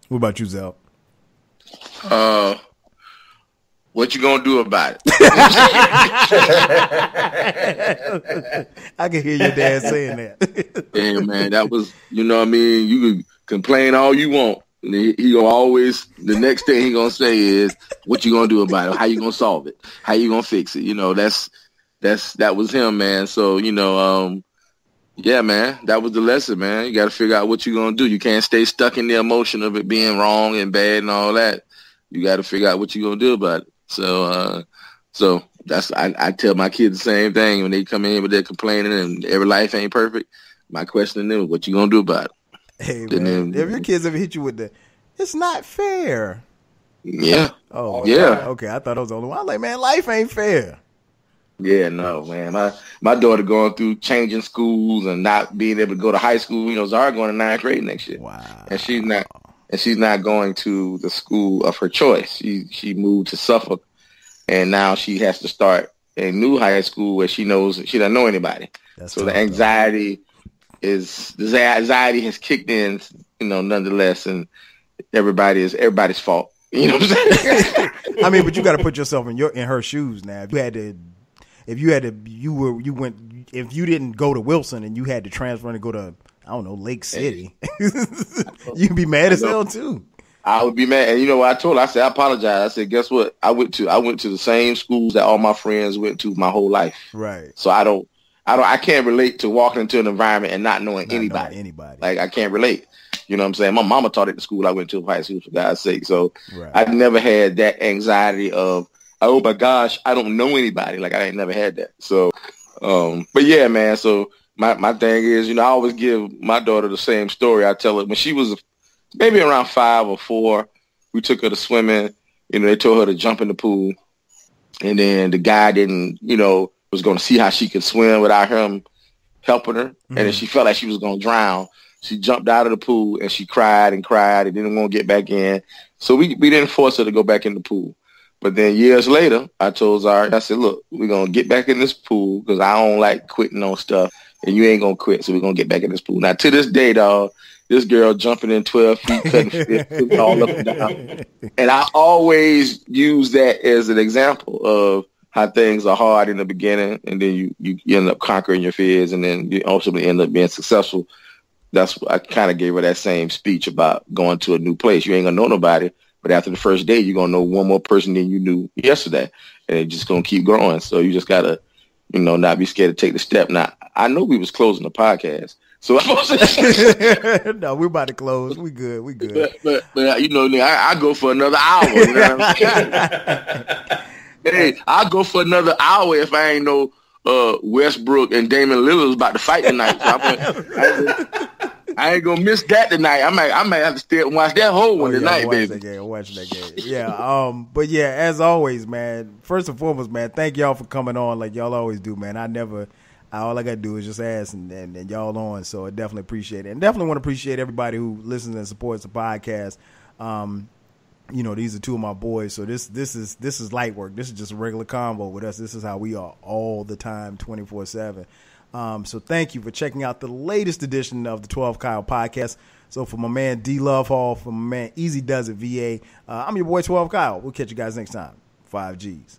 What about you, Zell? What you gonna do about it? I can hear your dad saying that. Yeah, man, that was, you know what I mean? You can complain all you want. And he gonna always, the next thing he gonna say is, what you gonna do about it? How you gonna solve it? How you gonna fix it? You know, that was him, man. So, you know, yeah, man, that was the lesson, man. You got to figure out what you're going to do. You can't stay stuck in the emotion of it being wrong and bad and all that. You got to figure out what you're going to do about it. So that's, I tell my kids the same thing when they come in with their complaining and every life ain't perfect. My question to them is, what you going to do about it? Hey, man, if your kids ever hit you with it's not fair. Yeah. Oh, yeah. Okay, I thought I was the only one. I'm like, man, life ain't fair. Yeah, no, man. My daughter going through changing schools and not being able to go to high school. You know, Zara going to 9th grade next year. Wow. And she's not going to the school of her choice. She moved to Suffolk, and now she has to start a new high school where she knows she doesn't know anybody. That's so tough, the anxiety has kicked in, you know, nonetheless, and everybody's fault. You know what I'm saying? I mean, but you got to put yourself in her shoes now. If you didn't go to Wilson and you had to transfer and go to, I don't know, Lake City, you'd be mad as hell too. I would be mad. And you know what I told her? I said, I apologize. I said, guess what? I went to the same schools that all my friends went to my whole life. Right. So I can't relate to walking into an environment and not knowing anybody. Like, I can't relate. You know what I'm saying? My mama taught at the school I went to, high school, for God's sake. So right. I never had that anxiety of, oh my gosh, I don't know anybody. Like, I ain't never had that. So, but yeah, man. So my thing is, you know, I always give my daughter the same story. I tell her when she was maybe around 5 or 4, we took her to swimming. You know, they told her to jump in the pool, and then the guy was going to see how she could swim without him helping her. Mm-hmm. And then she felt like she was going to drown. She jumped out of the pool and she cried and didn't want to get back in. So we didn't force her to go back in the pool. But then years later, I told Zara, I said, look, we're going to get back in this pool because I don't like quitting on stuff, and you ain't going to quit, so we're going to get back in this pool. Now, to this day, dog, this girl jumping in 12 feet, cutting fish, all up and down. And I always use that as an example of how things are hard in the beginning, and then you end up conquering your fears, and then you ultimately end up being successful. That's I kind of gave her that same speech about going to a new place. You ain't going to know nobody. But after the first day, you're going to know one more person than you knew yesterday. And it's just going to keep growing. So you just got to, you know, not be scared to take the step. Now, I know we was closing the podcast. So no, we're about to close. We good. But you know, I go for another hour. You know what I'm saying? Hey, I'll go for another hour if I ain't know Westbrook and Damian Lillard was about to fight tonight. So I ain't gonna miss that tonight. I might have to stay and watch that whole one tonight, baby. Watch that game. Yeah. But yeah, as always, man. First and foremost, man, thank y'all for coming on like y'all always do, man. All I gotta do is just ask and y'all on. So I definitely appreciate it, and definitely want to appreciate everybody who listens and supports the podcast. You know, these are 2 of my boys, so this is light work. This is just a regular combo with us. This is how we are all the time, 24/7. So thank you for checking out the latest edition of the 12 Kyle podcast. So for my man Dluvhall, for my man EazyDuzItVa, I'm your boy 12 Kyle. We'll catch you guys next time. 5 Gs.